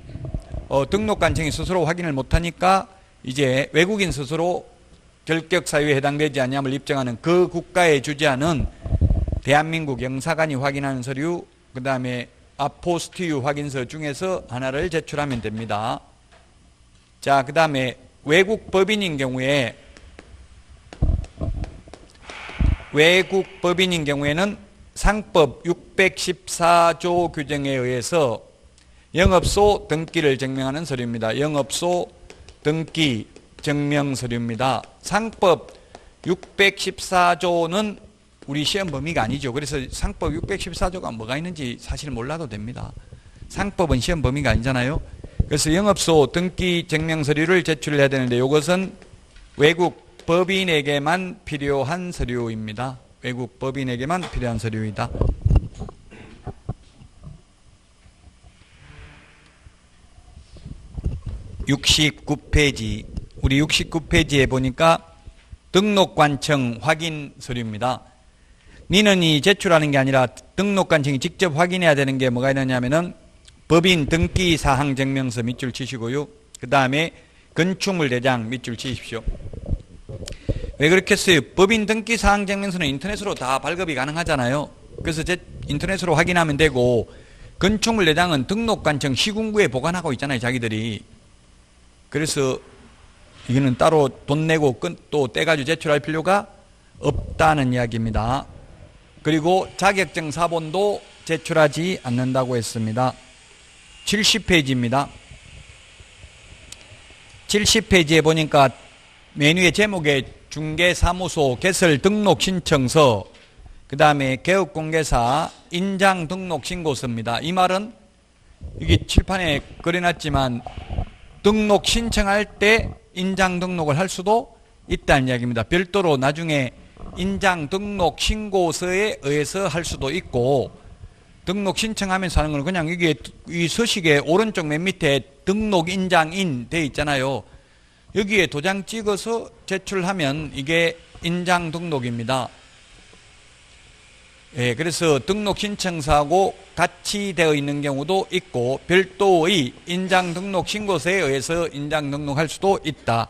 등록관청이 스스로 확인을 못하니까 이제 외국인 스스로 결격 사유에 해당되지 않냐을 입증하는 그 국가에 주재하는 대한민국 영사관이 확인하는 서류, 그 다음에 아포스티유 확인서 중에서 하나를 제출하면 됩니다. 자, 그 다음에 외국 법인인 경우에는 상법 614조 규정에 의해서 영업소 등기를 증명하는 서류입니다. 영업소 등기 증명 서류입니다. 상법 614조는 우리 시험 범위가 아니죠. 그래서 상법 614조가 뭐가 있는지 사실 몰라도 됩니다. 상법은 시험 범위가 아니잖아요. 그래서 영업소 등기 증명 서류를 제출해야 되는데 이것은 외국 법인에게만 필요한 서류입니다. 외국 법인에게만 필요한 서류이다. (69페이지) 우리 69페이지에 보니까 등록관청 확인 서류입니다. 민원이 제출하는 게 아니라 등록관청이 직접 확인해야 되는 게 뭐가 있느냐면은 법인 등기 사항 증명서 밑줄 치시고요. 그 다음에 건축물 대장 밑줄 치십시오. 왜 그렇게 했어요? 법인 등기 사항 증명서는 인터넷으로 다 발급이 가능하잖아요. 그래서 인터넷으로 확인하면 되고, 건축물 대장은 등록관청 시군구에 보관하고 있잖아요, 자기들이. 그래서 이거는 따로 돈 내고 또 떼가지고 제출할 필요가 없다는 이야기입니다. 그리고 자격증 사본도 제출하지 않는다고 했습니다. 70페이지입니다. 70페이지에 보니까 메뉴의 제목에 중개사무소 개설 등록 신청서, 그 다음에 개업공개사 인장 등록 신고서입니다. 이 말은 이게 칠판에 그려놨지만 등록 신청할 때 인장 등록을 할 수도 있다는 이야기입니다. 별도로 나중에 인장 등록 신고서에 의해서 할 수도 있고, 등록 신청하면서 하는 건 그냥 이게 이 서식에 오른쪽 맨 밑에 등록 인장인 돼 있잖아요. 여기에 도장 찍어서 제출하면 이게 인장 등록입니다. 예, 그래서 등록 신청서하고 같이 되어 있는 경우도 있고, 별도의 인장 등록 신고서에 의해서 인장 등록할 수도 있다.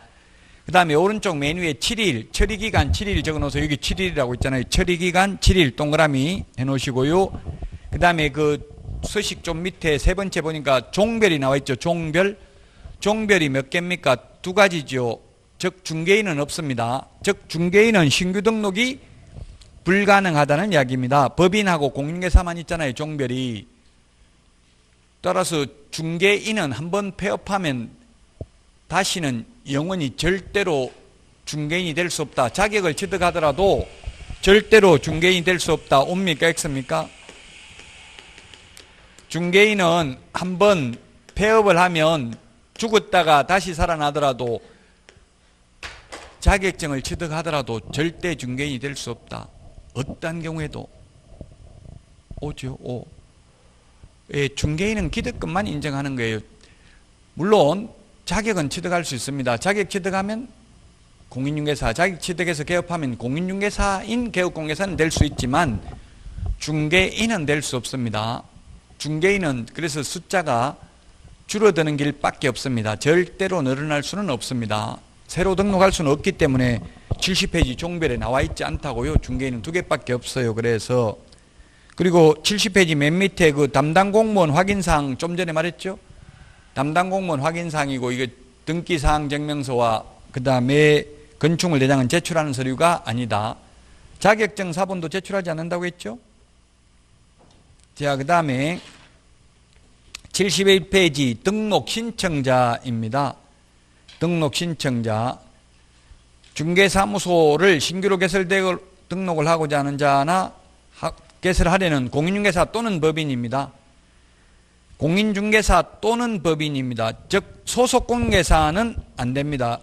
그 다음에 오른쪽 메뉴에 7일, 처리기간 7일 적어놓어서 여기 7일이라고 있잖아요. 처리기간 7일 동그라미 해놓으시고요. 그 다음에 그 서식 좀 밑에 세 번째 보니까 종별이 나와 있죠. 종별이 몇 개입니까? 2가지죠. 즉 중개인은 없습니다. 즉 중개인은 신규 등록이 불가능하다는 이야기입니다. 법인하고 공인중개사만 있잖아요, 종별이. 따라서 중개인은 한번 폐업하면 다시는 영원히 절대로 중개인이 될 수 없다. 자격을 취득하더라도 절대로 중개인이 될 수 없다. 옵니까? X입니까? 중개인은 한번 폐업을 하면 죽었다가 다시 살아나더라도 자격증을 취득하더라도 절대 중개인이 될 수 없다. 어떤 경우에도 오죠. 예, 중개인은 기득권만 인정하는 거예요. 물론 자격은 취득할 수 있습니다. 자격 취득하면 공인중개사, 자격 취득해서 개업하면 공인중개사인 개업공개사는 될 수 있지만 중개인은 될 수 없습니다. 중개인은 그래서 숫자가 줄어드는 길밖에 없습니다. 절대로 늘어날 수는 없습니다. 새로 등록할 수는 없기 때문에 70페이지 종별에 나와 있지 않다고요. 중개인은 2개밖에 없어요. 그래서 그리고 70페이지 맨 밑에 그 담당 공무원 확인사항 좀 전에 말했죠. 담당 공무원 확인사항이고 이게 등기사항 증명서와 그 다음에 건축물 대장은 제출하는 서류가 아니다. 자격증 사본도 제출하지 않는다고 했죠. 자, 그 다음에 71페이지 등록 신청자입니다. 등록 신청자. 중개사무소를 신규로 개설되고 등록을 하고자 하는 자나 개설하려는 공인중개사 또는 법인입니다. 공인중개사 또는 법인입니다. 즉 소속공개사는 안 됩니다.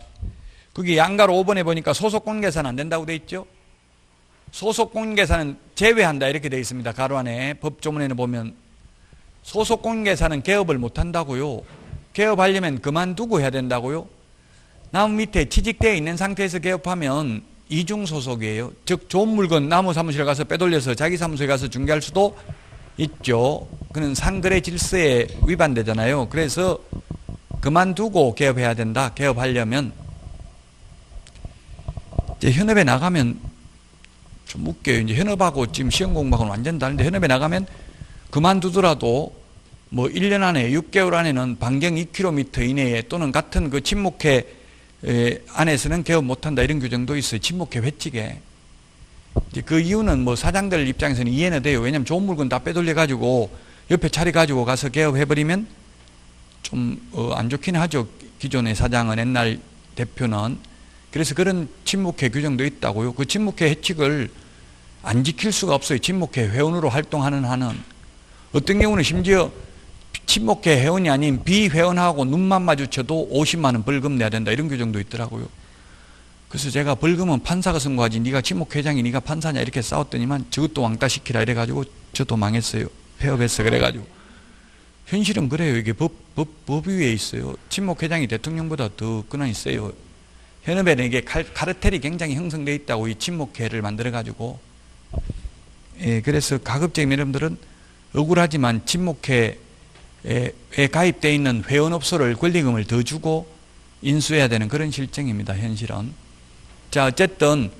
거기 양가로 5번에 보니까 소속공개사는 안 된다고 되어 있죠. 소속공개사는 제외한다 이렇게 되어 있습니다. 가로 안에 법조문에는 보면 소속공개사는 개업을 못한다고요. 개업하려면 그만두고 해야 된다고요. 나무 밑에 취직되어 있는 상태에서 개업하면 이중소속이에요. 즉 좋은 물건 나무 사무실에 가서 빼돌려서 자기 사무소에 가서 중개할 수도 있죠. 그는 상거래 질서에 위반되잖아요. 그래서 그만두고 개업해야 된다. 개업하려면. 이제 현업에 나가면 좀 웃겨요. 이제 현업하고 지금 시험 공부하고는 완전 다른데 현업에 나가면 그만두더라도 뭐 1년 안에 6개월 안에는 반경 2km 이내에 또는 같은 그 친목회 안에서는 개업 못한다 이런 규정도 있어요. 친목회 회칙에. 그 이유는 뭐 사장들 입장에서는 이해는 돼요. 왜냐면 좋은 물건 다 빼돌려 가지고 옆에 차려 가지고 가서 개업해버리면 좀 안 좋긴 하죠. 기존의 사장은 옛날 대표는. 그래서 그런 친목회 규정도 있다고요. 그 친목회 회칙을 안 지킬 수가 없어요. 친목회 회원으로 활동하는 한은. 어떤 경우는 심지어 친목회 회원이 아닌 비회원하고 눈만 마주쳐도 50만 원 벌금 내야 된다 이런 규정도 있더라고요. 그래서 제가 벌금은 판사가 선고하지 네가 친목회장이 네가 판사냐 이렇게 싸웠더니만 저것도 왕따 시키라 이래가지고 저도 망했어요. 폐업했어 그래가지고. 현실은 그래요. 이게 법 위에 있어요. 친목회장이 대통령보다 더 권한이 세요. 현업에는 이게 카르텔이 굉장히 형성되어 있다고 이 친목회를 만들어가지고. 예, 그래서 가급적이면 여러분들은 억울하지만 친목회에 가입되어 있는 회원업소를 권리금을 더 주고 인수해야 되는 그런 실정입니다. 현실은. 자, 어쨌든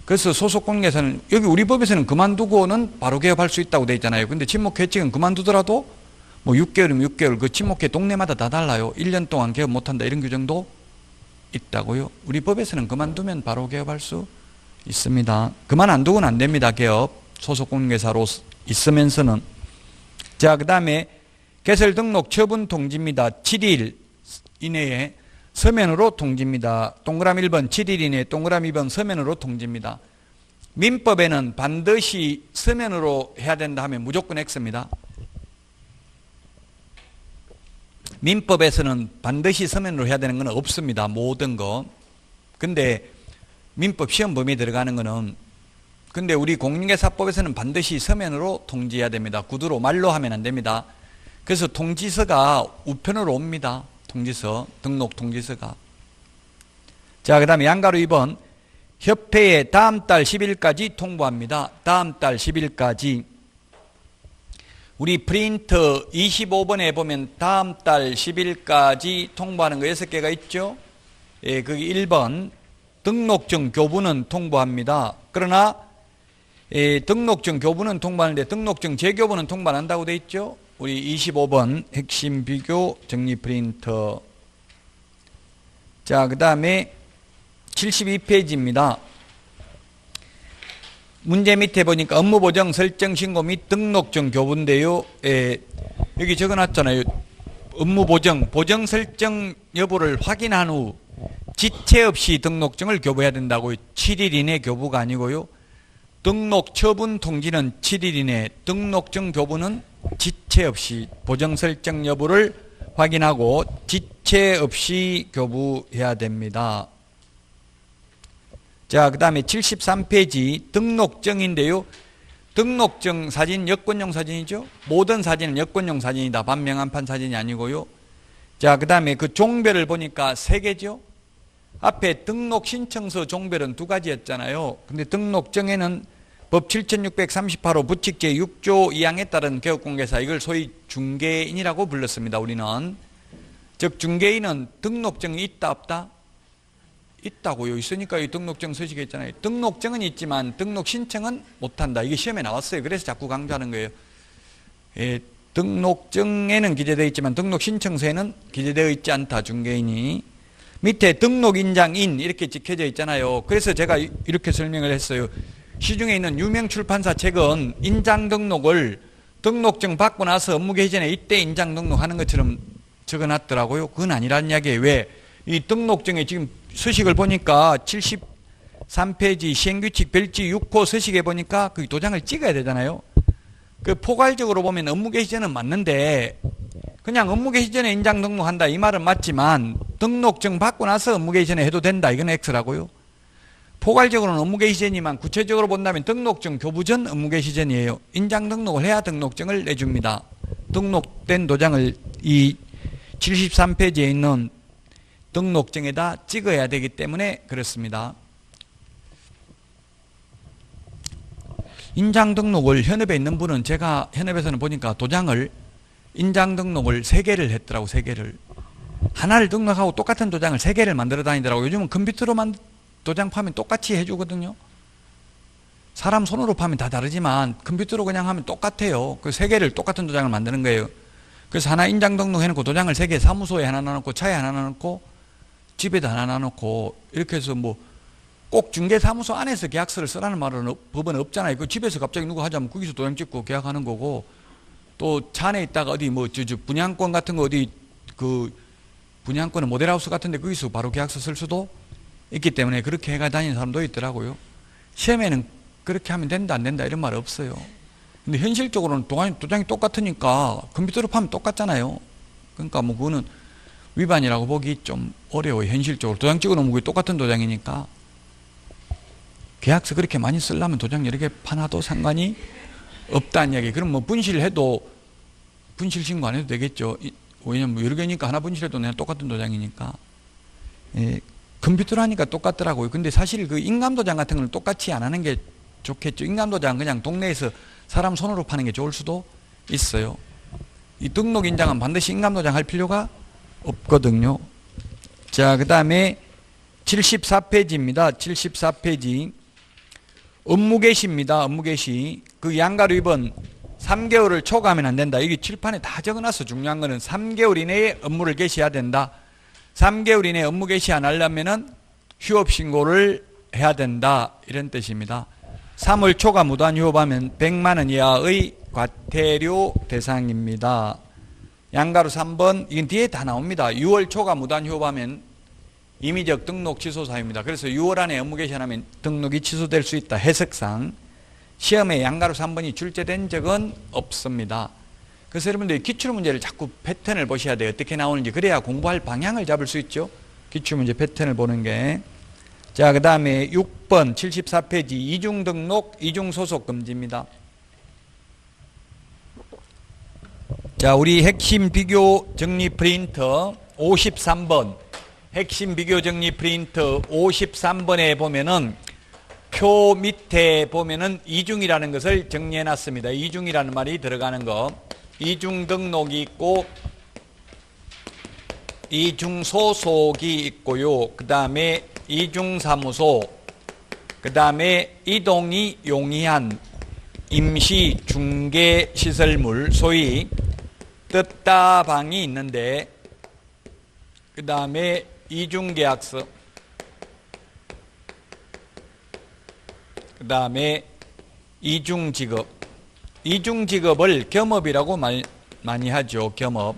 그래서 소속공개사는 여기 우리 법에서는 그만두고는 바로 개업할 수 있다고 되어 있잖아요. 근데 친목회칙은 그만두더라도 뭐 6개월이면 6개월 그 친목회 동네마다 다 달라요. 1년 동안 개업 못한다 이런 규정도 있다고요. 우리 법에서는 그만두면 바로 개업할 수 있습니다. 그만 안 두고는 안 됩니다. 개업. 소속공개사로 있으면서는. 자, 그 다음에 개설 등록 처분 통지입니다. 7일 이내에 서면으로 통지입니다. 동그라미 1번 7일 이내에 동그라미 2번 서면으로 통지입니다. 민법에는 반드시 서면으로 해야 된다 하면 무조건 X입니다. 민법에서는 반드시 서면으로 해야 되는 건 없습니다. 모든 거. 근데 민법 시험 범위에 들어가는 거는 근데 우리 공인중개사법에서는 반드시 서면으로 통지해야 됩니다. 구두로 말로 하면 안 됩니다. 그래서 통지서가 우편으로 옵니다. 통지서, 등록 통지서가. 자, 그 다음에 양가로 2번 협회에 다음 달 10일까지 통보합니다. 다음 달 10일까지. 우리 프린터 25번에 보면 다음 달 10일까지 통보하는 거 6개가 있죠. 예, 거기 1번 등록증 교부는 통보합니다. 그러나 등록증 교부는 통보하는데 등록증 재교부는 통보 안 한다고 돼 있죠. 우리 25번 핵심 비교 정리 프린터. 자, 그 다음에 72페이지입니다. 문제 밑에 보니까 업무보정 설정 신고 및 등록증 교부인데요. 여기 적어놨잖아요. 업무보정, 보정 설정 여부를 확인한 후 지체 없이 등록증을 교부해야 된다고요. 7일 이내 교부가 아니고요. 등록 처분 통지는 7일 이내, 등록증 교부는 지체 없이 보정 설정 여부를 확인하고 지체 없이 교부해야 됩니다. 자, 그 다음에 73페이지 등록증인데요. 등록증 사진 여권용 사진이죠. 모든 사진은 여권용 사진이다. 반명한판 사진이 아니고요. 자, 그 다음에 그 종별을 보니까 3개죠. 앞에 등록신청서 종별은 2가지였잖아요. 근데 등록증에는 법 7638호 부칙 제6조 2항에 따른 개업공개사, 이걸 소위 중개인이라고 불렀습니다. 우리는. 즉 중개인은 등록증이 있다 없다? 있다고요. 있으니까 이 등록증 서식에 있잖아요. 등록증은 있지만 등록 신청은 못한다. 이게 시험에 나왔어요. 그래서 자꾸 강조하는 거예요. 예, 등록증에는 기재되어 있지만 등록 신청서에는 기재되어 있지 않다. 중개인이. 밑에 등록인장인 이렇게 찍혀져 있잖아요. 그래서 제가 이렇게 설명을 했어요. 시중에 있는 유명 출판사 책은 인장 등록을 등록증 받고 나서 업무 개시 전에 이때 인장 등록하는 것처럼 적어놨더라고요. 그건 아니란 이야기예요. 왜? 이 등록증에 지금 서식을 보니까 73페이지 시행규칙 별지 6호 서식에 보니까 그 도장을 찍어야 되잖아요. 그 포괄적으로 보면 업무 개시 전은 맞는데 그냥 업무 개시 전에 인장 등록한다 이 말은 맞지만 등록증 받고 나서 업무 개시 전에 해도 된다. 이건 X라고요. 포괄적으로는 업무 개시 전이지만 구체적으로 본다면 등록증 교부 전 업무 개시 전이에요. 인장 등록을 해야 등록증을 내줍니다. 등록된 도장을 이 73페이지에 있는 등록증에다 찍어야 되기 때문에 그렇습니다. 인장 등록을 현업에 있는 분은 제가 현업에서는 보니까 도장을 인장 등록을 3개를 했더라고. 3개를. 하나를 등록하고 똑같은 도장을 3개를 만들어 다니더라고. 요즘은 컴퓨터로 도장 파면 똑같이 해주거든요. 사람 손으로 파면 다 다르지만 컴퓨터로 그냥 하면 똑같아요. 그 3개를 똑같은 도장을 만드는 거예요. 그래서 하나 인장 등록해놓고 도장을 3개 사무소에 하나 놔놓고 차에 하나 놔놓고 집에다 하나 놔놓고 이렇게 해서 뭐 꼭 중개사무소 안에서 계약서를 쓰라는 말은 법은 없잖아요. 그 집에서 갑자기 누가 하자면 거기서 도장 찍고 계약하는 거고 또 차 안에 있다가 어디 뭐 분양권 같은 거 어디 그 분양권은 모델하우스 같은데 거기서 바로 계약서 쓸 수도 있기 때문에 그렇게 해가 다니는 사람도 있더라고요. 시험에는 그렇게 하면 된다 안 된다 이런 말 없어요. 근데 현실적으로는 도장이 똑같으니까 컴퓨터로 파면 똑같잖아요. 그러니까 뭐 그거는 위반이라고 보기 좀 어려워요. 현실적으로 도장 찍어놓으면 그게 똑같은 도장이니까 계약서 그렇게 많이 쓰려면 도장 여러 개 파놔도 상관이 없다는 이야기. 그럼 뭐 분실해도 분실 신고 안 해도 되겠죠. 왜냐면 여러 개니까 하나 분실해도 그냥 똑같은 도장이니까. 예, 컴퓨터로 하니까 똑같더라고요. 근데 사실 그 인감도장 같은 건 똑같이 안 하는 게 좋겠죠. 인감도장 그냥 동네에서 사람 손으로 파는 게 좋을 수도 있어요. 이 등록인장은 반드시 인감도장 할 필요가 없거든요. 자, 그 다음에 74페이지입니다. 74페이지. 업무 개시입니다. 업무 개시. 그 양가로 2번 3개월을 초과하면 안 된다. 여기 칠판에 다 적어놨어. 중요한 거는 3개월 이내에 업무를 개시해야 된다. 3개월 이내에 업무 개시 안 하려면은 휴업 신고를 해야 된다. 이런 뜻입니다. 3월 초과 무단 휴업하면 100만 원 이하의 과태료 대상입니다. 양가로 3번 이건 뒤에 다 나옵니다. 6월 초과 무단 휴업하면 임의적 등록 취소 사유입니다. 그래서 6월 안에 업무 개시 안 하면 등록이 취소될 수 있다. 해석상. 시험에 양가로 3번이 출제된 적은 없습니다. 그래서 여러분들 기출문제를 자꾸 패턴을 보셔야 돼요. 어떻게 나오는지. 그래야 공부할 방향을 잡을 수 있죠. 기출문제 패턴을 보는 게. 자, 그 다음에 6번 74페이지 이중등록, 이중소속 금지입니다. 자, 우리 핵심 비교 정리 프린터 53번 핵심 비교 정리 프린터 53번에 보면은 표 밑에 보면은 이중이라는 것을 정리해 놨습니다. 이중이라는 말이 들어가는 거. 이중 등록이 있고 이중 소속이 있고요. 그 다음에 이중 사무소, 그 다음에 이동이 용이한 임시 중개 시설물, 소위 뜻다방이 있는데, 그 다음에 이중계약서, 그 다음에 이중직업. 이중직업을 겸업이라고 많이 하죠. 겸업.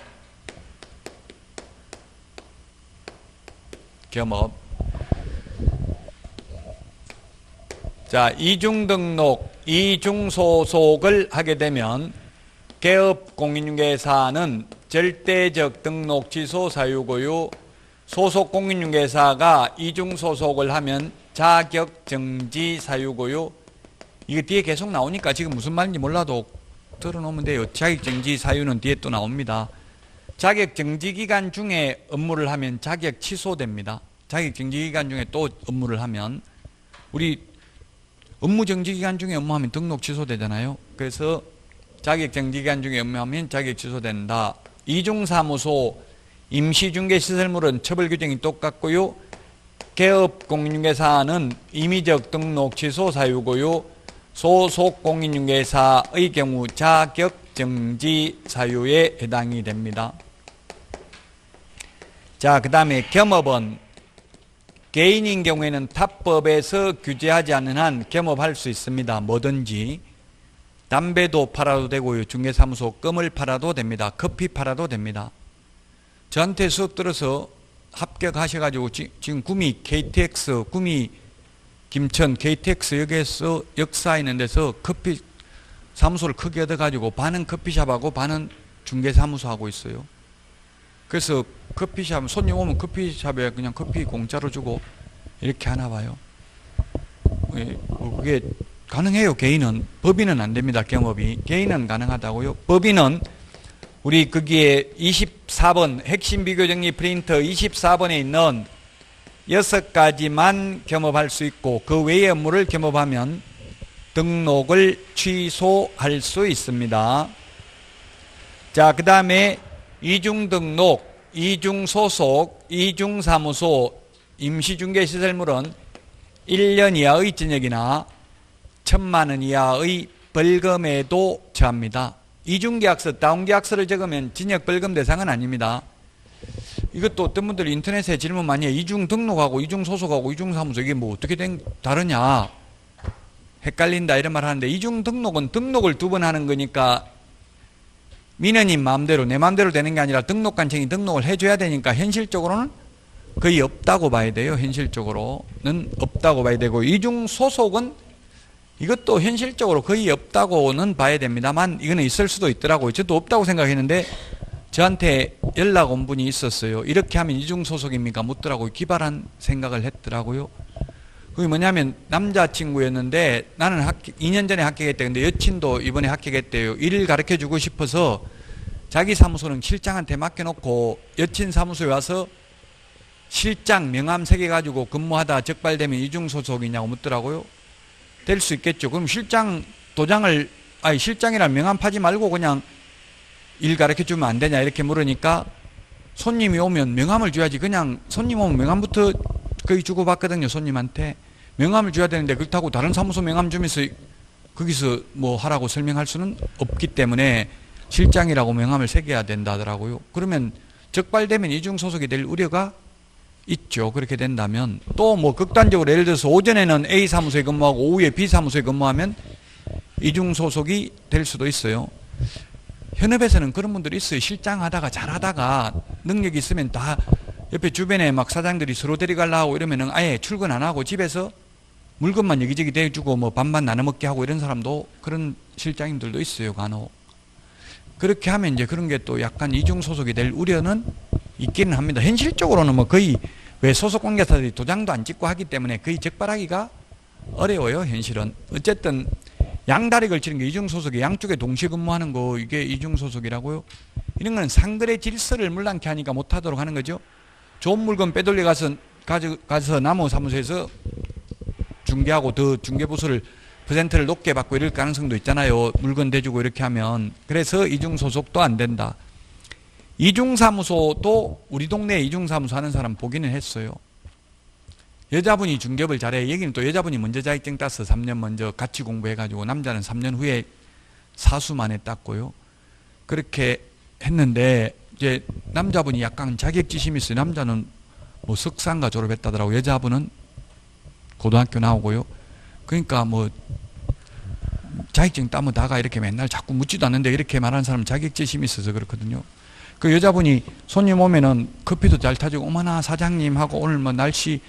자, 이중등록, 이중소속을 하게 되면 개업공인중개사는 절대적 등록 취소 사유고요. 소속공인중개사가 이중소속을 하면 자격정지 사유고요. 이게 뒤에 계속 나오니까 지금 무슨 말인지 몰라도 들어놓으면 돼요. 자격정지 사유는 뒤에 또 나옵니다. 자격정지 기간 중에 업무를 하면 자격 취소됩니다. 자격정지 기간 중에 또 업무를 하면 우리 업무정지 기간 중에 업무하면 등록 취소되잖아요. 그래서 자격정지 기간 중에 업무하면 자격 취소된다. 이중사무소, 임시중개시설물은 처벌 규정이 똑같고요. 개업 공인중개사는 임의적 등록 취소 사유고요. 소속 공인중개사의 경우 자격 정지 사유에 해당이 됩니다. 자, 그 다음에 겸업은 개인인 경우에는 탑법에서 규제하지 않는 한 겸업할 수 있습니다. 뭐든지. 담배도 팔아도 되고요. 중개사무소 껌을 팔아도 됩니다. 커피 팔아도 됩니다. 저한테 수업 들어서 합격하셔가지고 지금 구미 KTX, 구미 김천 KTX 역에서 역사 있는 데서 커피 사무소를 크게 얻어가지고 반은 커피숍하고 반은 중개사무소 하고 있어요. 그래서 커피숍, 손님 오면 커피숍에 그냥 커피 공짜로 주고 이렇게 하나 봐요. 그게 가능해요. 개인은. 법인은 안 됩니다. 경업이. 개인은 가능하다고요. 법인은 우리 거기에 24번 핵심 비교 정리 프린터 24번에 있는 6가지만 겸업할 수 있고 그 외의 업무를 겸업하면 등록을 취소할 수 있습니다. 자, 그 다음에 이중등록, 이중소속, 이중사무소, 임시중개시설물은 1년 이하의 징역이나 1,000만 원 이하의 벌금에도 처합니다. 이중계약서, 다운계약서를 적으면 징역 벌금 대상은 아닙니다. 이것도 어떤 분들이 인터넷에 질문 많이 해요. 이중등록하고 이중소속하고 이중사무소 이게 뭐 어떻게 다르냐 헷갈린다 이런 말 하는데 이중등록은 등록을 2번 하는 거니까 민원인 마음대로 내 마음대로 되는 게 아니라 등록관청이 등록을 해줘야 되니까 현실적으로는 거의 없다고 봐야 돼요. 현실적으로는 없다고 봐야 되고 이중소속은 이것도 현실적으로 거의 없다고는 봐야 됩니다만 이거는 있을 수도 있더라고요. 저도 없다고 생각했는데 저한테 연락 온 분이 있었어요. 이렇게 하면 이중소속입니까? 묻더라고요. 기발한 생각을 했더라고요. 그게 뭐냐면 남자친구였는데 나는 2년 전에 합격했대. 근데 여친도 이번에 합격했대요. 일을 가르쳐주고 싶어서 자기 사무소는 실장한테 맡겨놓고 여친 사무소에 와서 실장 명함 새겨가지고 근무하다 적발되면 이중소속이냐고 묻더라고요. 될 수 있겠죠. 그럼 실장 도장을 실장이란 명함 파지 말고 그냥 일 가르쳐주면 안 되냐 이렇게 물으니까 손님이 오면 명함을 줘야지. 그냥 손님 오면 명함부터 거의 주고받거든요. 손님한테 명함을 줘야 되는데 그렇다고 다른 사무소 명함 주면서 거기서 뭐 하라고 설명할 수는 없기 때문에 실장이라고 명함을 새겨야 된다 하더라고요. 그러면 적발되면 이중소속이 될 우려가 있죠. 그렇게 된다면 또 뭐 극단적으로 예를 들어서 오전에는 A 사무소에 근무하고 오후에 B 사무소에 근무하면 이중소속이 될 수도 있어요. 현업에서는 그런 분들이 있어요. 실장 하다가 잘하다가 능력이 있으면 다 옆에 주변에 막 사장들이 서로 데려가려고 하고 이러면은 아예 출근 안 하고 집에서 물건만 여기저기 대주고 뭐 반반 나눠 먹게 하고 이런 사람도 그런 실장님들도 있어요. 간혹. 그렇게 하면 이제 그런 게 또 약간 이중소속이 될 우려는 있기는 합니다. 현실적으로는 뭐 거의 왜 소속관계사들이 도장도 안 찍고 하기 때문에 거의 적발하기가 어려워요. 현실은. 어쨌든 양다리 걸치는 게 이중소속이 양쪽에 동시에 근무하는 거 이게 이중소속이라고요. 이런 건 상거래 질서를 물랑케 하니까 못하도록 하는 거죠. 좋은 물건 빼돌려 가서 나무 사무소에서 중개하고 더 중개부수를 퍼센트를 높게 받고 이럴 가능성도 있잖아요. 물건 대주고 이렇게 하면. 그래서 이중소속도 안 된다. 이중사무소도 우리 동네에 이중사무소 하는 사람 보기는 했어요. 여자분이 중개업을 잘해. 여기는 또 여자분이 먼저 자격증 따서 3년 먼저 같이 공부해가지고 남자는 3년 후에 사수만에 땄고요. 그렇게 했는데 이제 남자분이 약간 자격지심이 있어요. 남자는 뭐 석상가 졸업했다더라고. 여자분은 고등학교 나오고요. 그러니까 뭐 자격증 따면 다가 이렇게 맨날 자꾸 묻지도 않는데 이렇게 말하는 사람은 자격지심이 있어서 그렇거든요. 그 여자분이 손님 오면은 커피도 잘 타주고 어머나 사장님 하고 오늘 뭐 날씨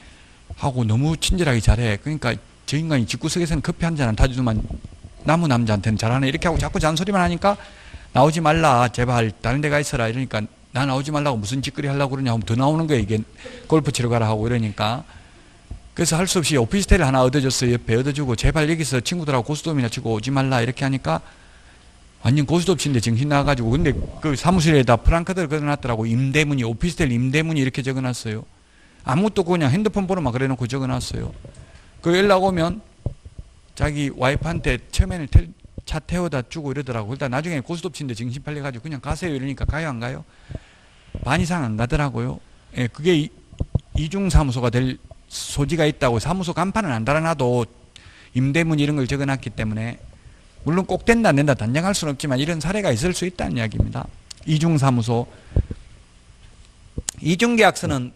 하고 너무 친절하게 잘해. 그러니까 저 인간이 집구석에서는 커피 한 잔 안 타주더만 남은 남자한테는 잘하네. 이렇게 하고 자꾸 잔소리만 하니까 나오지 말라 제발 다른 데 가 있어라 이러니까 나 나오지 말라고 무슨 짓거리 하려고 그러냐 하면 더 나오는 거예요. 이게 골프 치러 가라 하고 이러니까. 그래서 할 수 없이 오피스텔 하나 얻어줬어요. 옆에 얻어주고 제발 여기서 친구들하고 고스톱이나 치고 오지 말라 이렇게 하니까 완전 고스톱 치는데 정신 나가지고 근데 그 사무실에다 프랑카드를 걸어놨더라고. 임대문이 오피스텔 임대문이 이렇게 적어놨어요. 아무것도 그냥 핸드폰 번호만 그래놓고 적어놨어요. 그 연락 오면 자기 와이프한테 처음에는 차 태워다 주고 이러더라고. 일단 나중에 고스톱 치는데 정신 팔려가지고 그냥 가세요 이러니까 가요 안 가요? 반 이상 안 가더라고요. 예, 그게 이중사무소가 될 소지가 있다고 사무소 간판은 안 달아놔도 임대문 이런 걸 적어놨기 때문에 물론 꼭 된다 안 된다 단정할 수는 없지만 이런 사례가 있을 수 있다는 이야기입니다. 이중사무소. 이중계약서는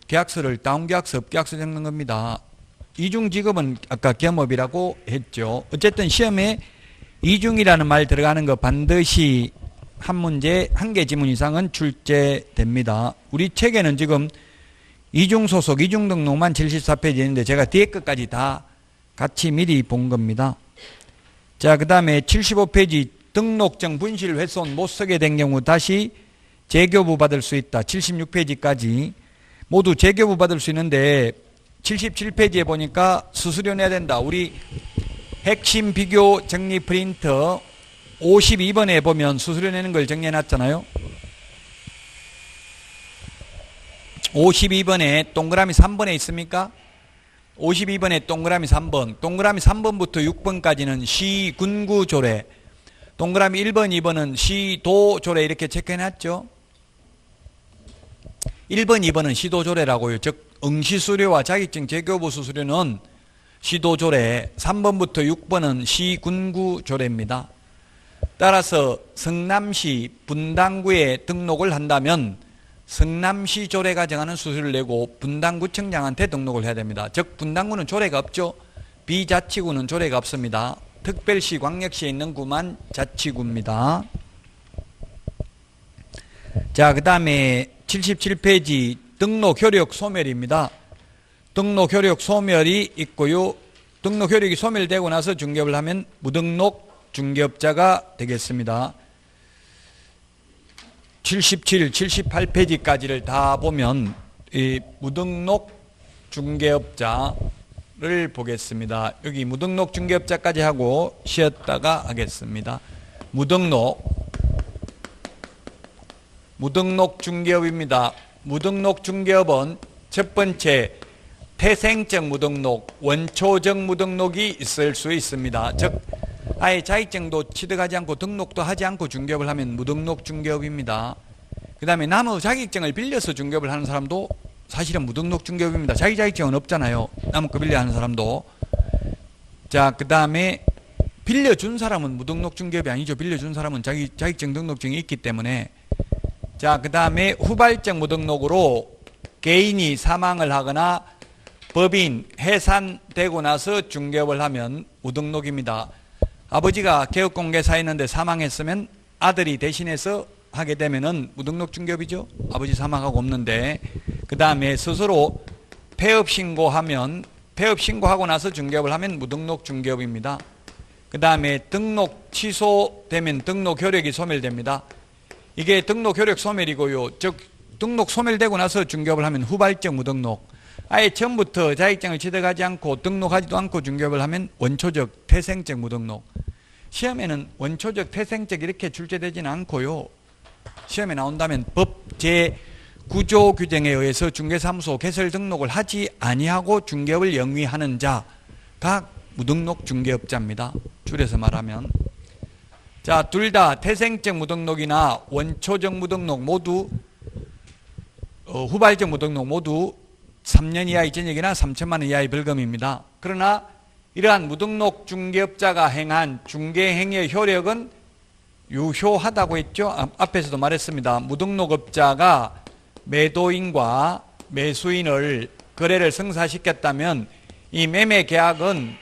계약서를 다운계약서, 업계약서 적는 겁니다. 이중직업은 아까 겸업이라고 했죠. 어쨌든 시험에 이중이라는 말 들어가는 거 반드시 한 문제, 한 개 지문 이상은 출제됩니다. 우리 책에는 지금 이중소속, 이중등록만 74페이지 있는데 제가 뒤에 것까지 다 같이 미리 본 겁니다. 자, 그 다음에 75페이지 등록증 분실 훼손 못 쓰게 된 경우 다시 재교부 받을 수 있다. 76페이지까지 모두 재교부 받을 수 있는데 77페이지에 보니까 수수료 내야 된다. 우리 핵심 비교 정리 프린터 52번에 보면 수수료 내는 걸 정리해 놨잖아요. 52번에 동그라미 3번에 있습니까? 52번에 동그라미 3번. 동그라미 3번부터 6번까지는 시군구 조례. 동그라미 1번, 2번은 시도 조례 이렇게 체크해 놨죠. 1번, 2번은 시도 조례라고요. 즉 응시수료와 자격증 재교부 수수료는 시도 조례, 3번부터 6번은 시군구 조례입니다. 따라서 성남시 분당구에 등록을 한다면 성남시 조례가 정하는 수수료를 내고 분당구청장한테 등록을 해야 됩니다. 즉 분당구는 조례가 없죠. 비자치구는 조례가 없습니다. 특별시, 광역시에 있는 구만 자치구입니다. 자, 그 다음에 77페이지 등록 효력 소멸입니다. 등록 효력 소멸이 있고요. 등록 효력이 소멸되고 나서 중개업을 하면 무등록 중개업자가 되겠습니다. 77, 78페이지까지를 다 보면 이 무등록 중개업자를 보겠습니다. 여기 무등록 중개업자까지 하고 쉬었다가 하겠습니다. 무등록 중개업입니다. 무등록 중개업은 첫 번째 태생적 무등록, 원초적 무등록이 있을 수 있습니다. 즉 아예 자격증도 취득하지 않고 등록도 하지 않고 중개업을 하면 무등록 중개업입니다. 그 다음에 남의 자격증을 빌려서 중개업을 하는 사람도 사실은 무등록 중개업입니다. 자기 자격증은 없잖아요. 남의 거 빌려 하는 사람도. 자, 그 다음에 빌려준 사람은 무등록 중개업이 아니죠. 빌려준 사람은 자기 자격증 등록증이 있기 때문에. 자, 그 다음에 후발적 무등록으로 개인이 사망을 하거나 법인 해산되고 나서 중개업을 하면 무등록입니다. 아버지가 개업공개사 했는데 사망했으면 아들이 대신해서 하게 되면은 무등록 중개업이죠. 아버지 사망하고 없는데. 그 다음에 스스로 폐업 신고하면, 폐업 신고하고 나서 중개업을 하면 무등록 중개업입니다. 그 다음에 등록 취소되면 등록 효력이 소멸됩니다. 이게 등록 효력 소멸이고요. 즉 등록 소멸되고 나서 중개업을 하면 후발적 무등록. 아예 처음부터 자격증을 취득하지 않고 등록하지도 않고 중개업을 하면 원초적 태생적 무등록. 시험에는 원초적 태생적 이렇게 출제되지는 않고요. 시험에 나온다면 법 제9조 규정에 의해서 중개사무소 개설 등록을 하지 아니하고 중개업을 영위하는 자가 무등록 중개업자입니다. 줄여서 말하면. 자, 둘 다 태생적 무등록이나 원초적 무등록 모두 후발적 무등록 모두 3년 이하의 징역이나 3천만 원 이하의 벌금입니다. 그러나 이러한 무등록 중개업자가 행한 중개행위의 효력은 유효하다고 했죠. 앞에서도 말했습니다. 무등록업자가 매도인과 매수인을 거래를 성사시켰다면 이 매매 계약은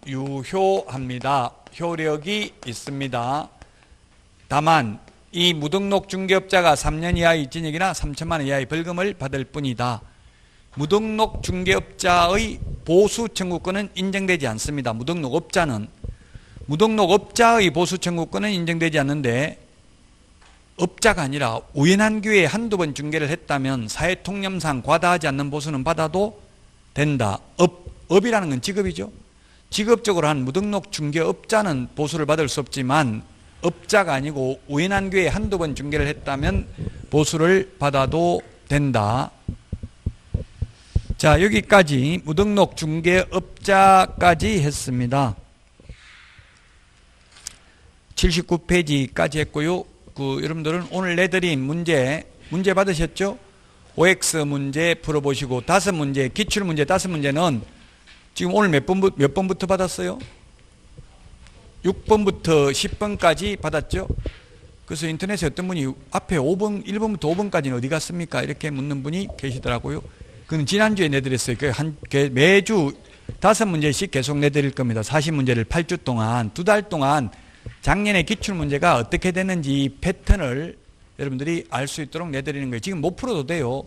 유효합니다. 효력이 있습니다. 다만 이 무등록 중개업자가 3년 이하의 징역이나 3천만 원 이하의 벌금을 받을 뿐이다. 무등록 중개업자의 보수 청구권은 인정되지 않습니다. 무등록업자의 보수 청구권은 인정되지 않는데 업자가 아니라 우연한 기회에 한두 번 중개를 했다면 사회통념상 과다하지 않는 보수는 받아도 된다. 업이라는 건 직업이죠. 직업적으로 한 무등록 중개업자는 보수를 받을 수 없지만 업자가 아니고 우연한 기회에 한두 번 중개를 했다면 보수를 받아도 된다. 자, 여기까지 무등록 중개업자까지 했습니다. 79페이지까지 했고요. 여러분들은 오늘 내드린 문제 받으셨죠? OX 문제 풀어보시고 5문제, 기출문제 5문제는 지금 오늘 몇 번부터 받았어요? 6번부터 10번까지 받았죠? 그래서 인터넷에 어떤 분이 앞에 5번, 1번부터 5번까지는 어디 갔습니까? 이렇게 묻는 분이 계시더라고요. 그건 지난주에 내드렸어요. 매주 5문제씩 계속 내드릴 겁니다. 40문제를 8주 동안, 2달 동안 작년의 기출문제가 어떻게 되는지 패턴을 여러분들이 알 수 있도록 내드리는 거예요. 지금 못 풀어도 돼요.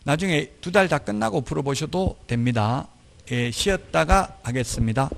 나중에 2달 다 끝나고 풀어보셔도 됩니다. 예, 쉬었다가 하겠습니다.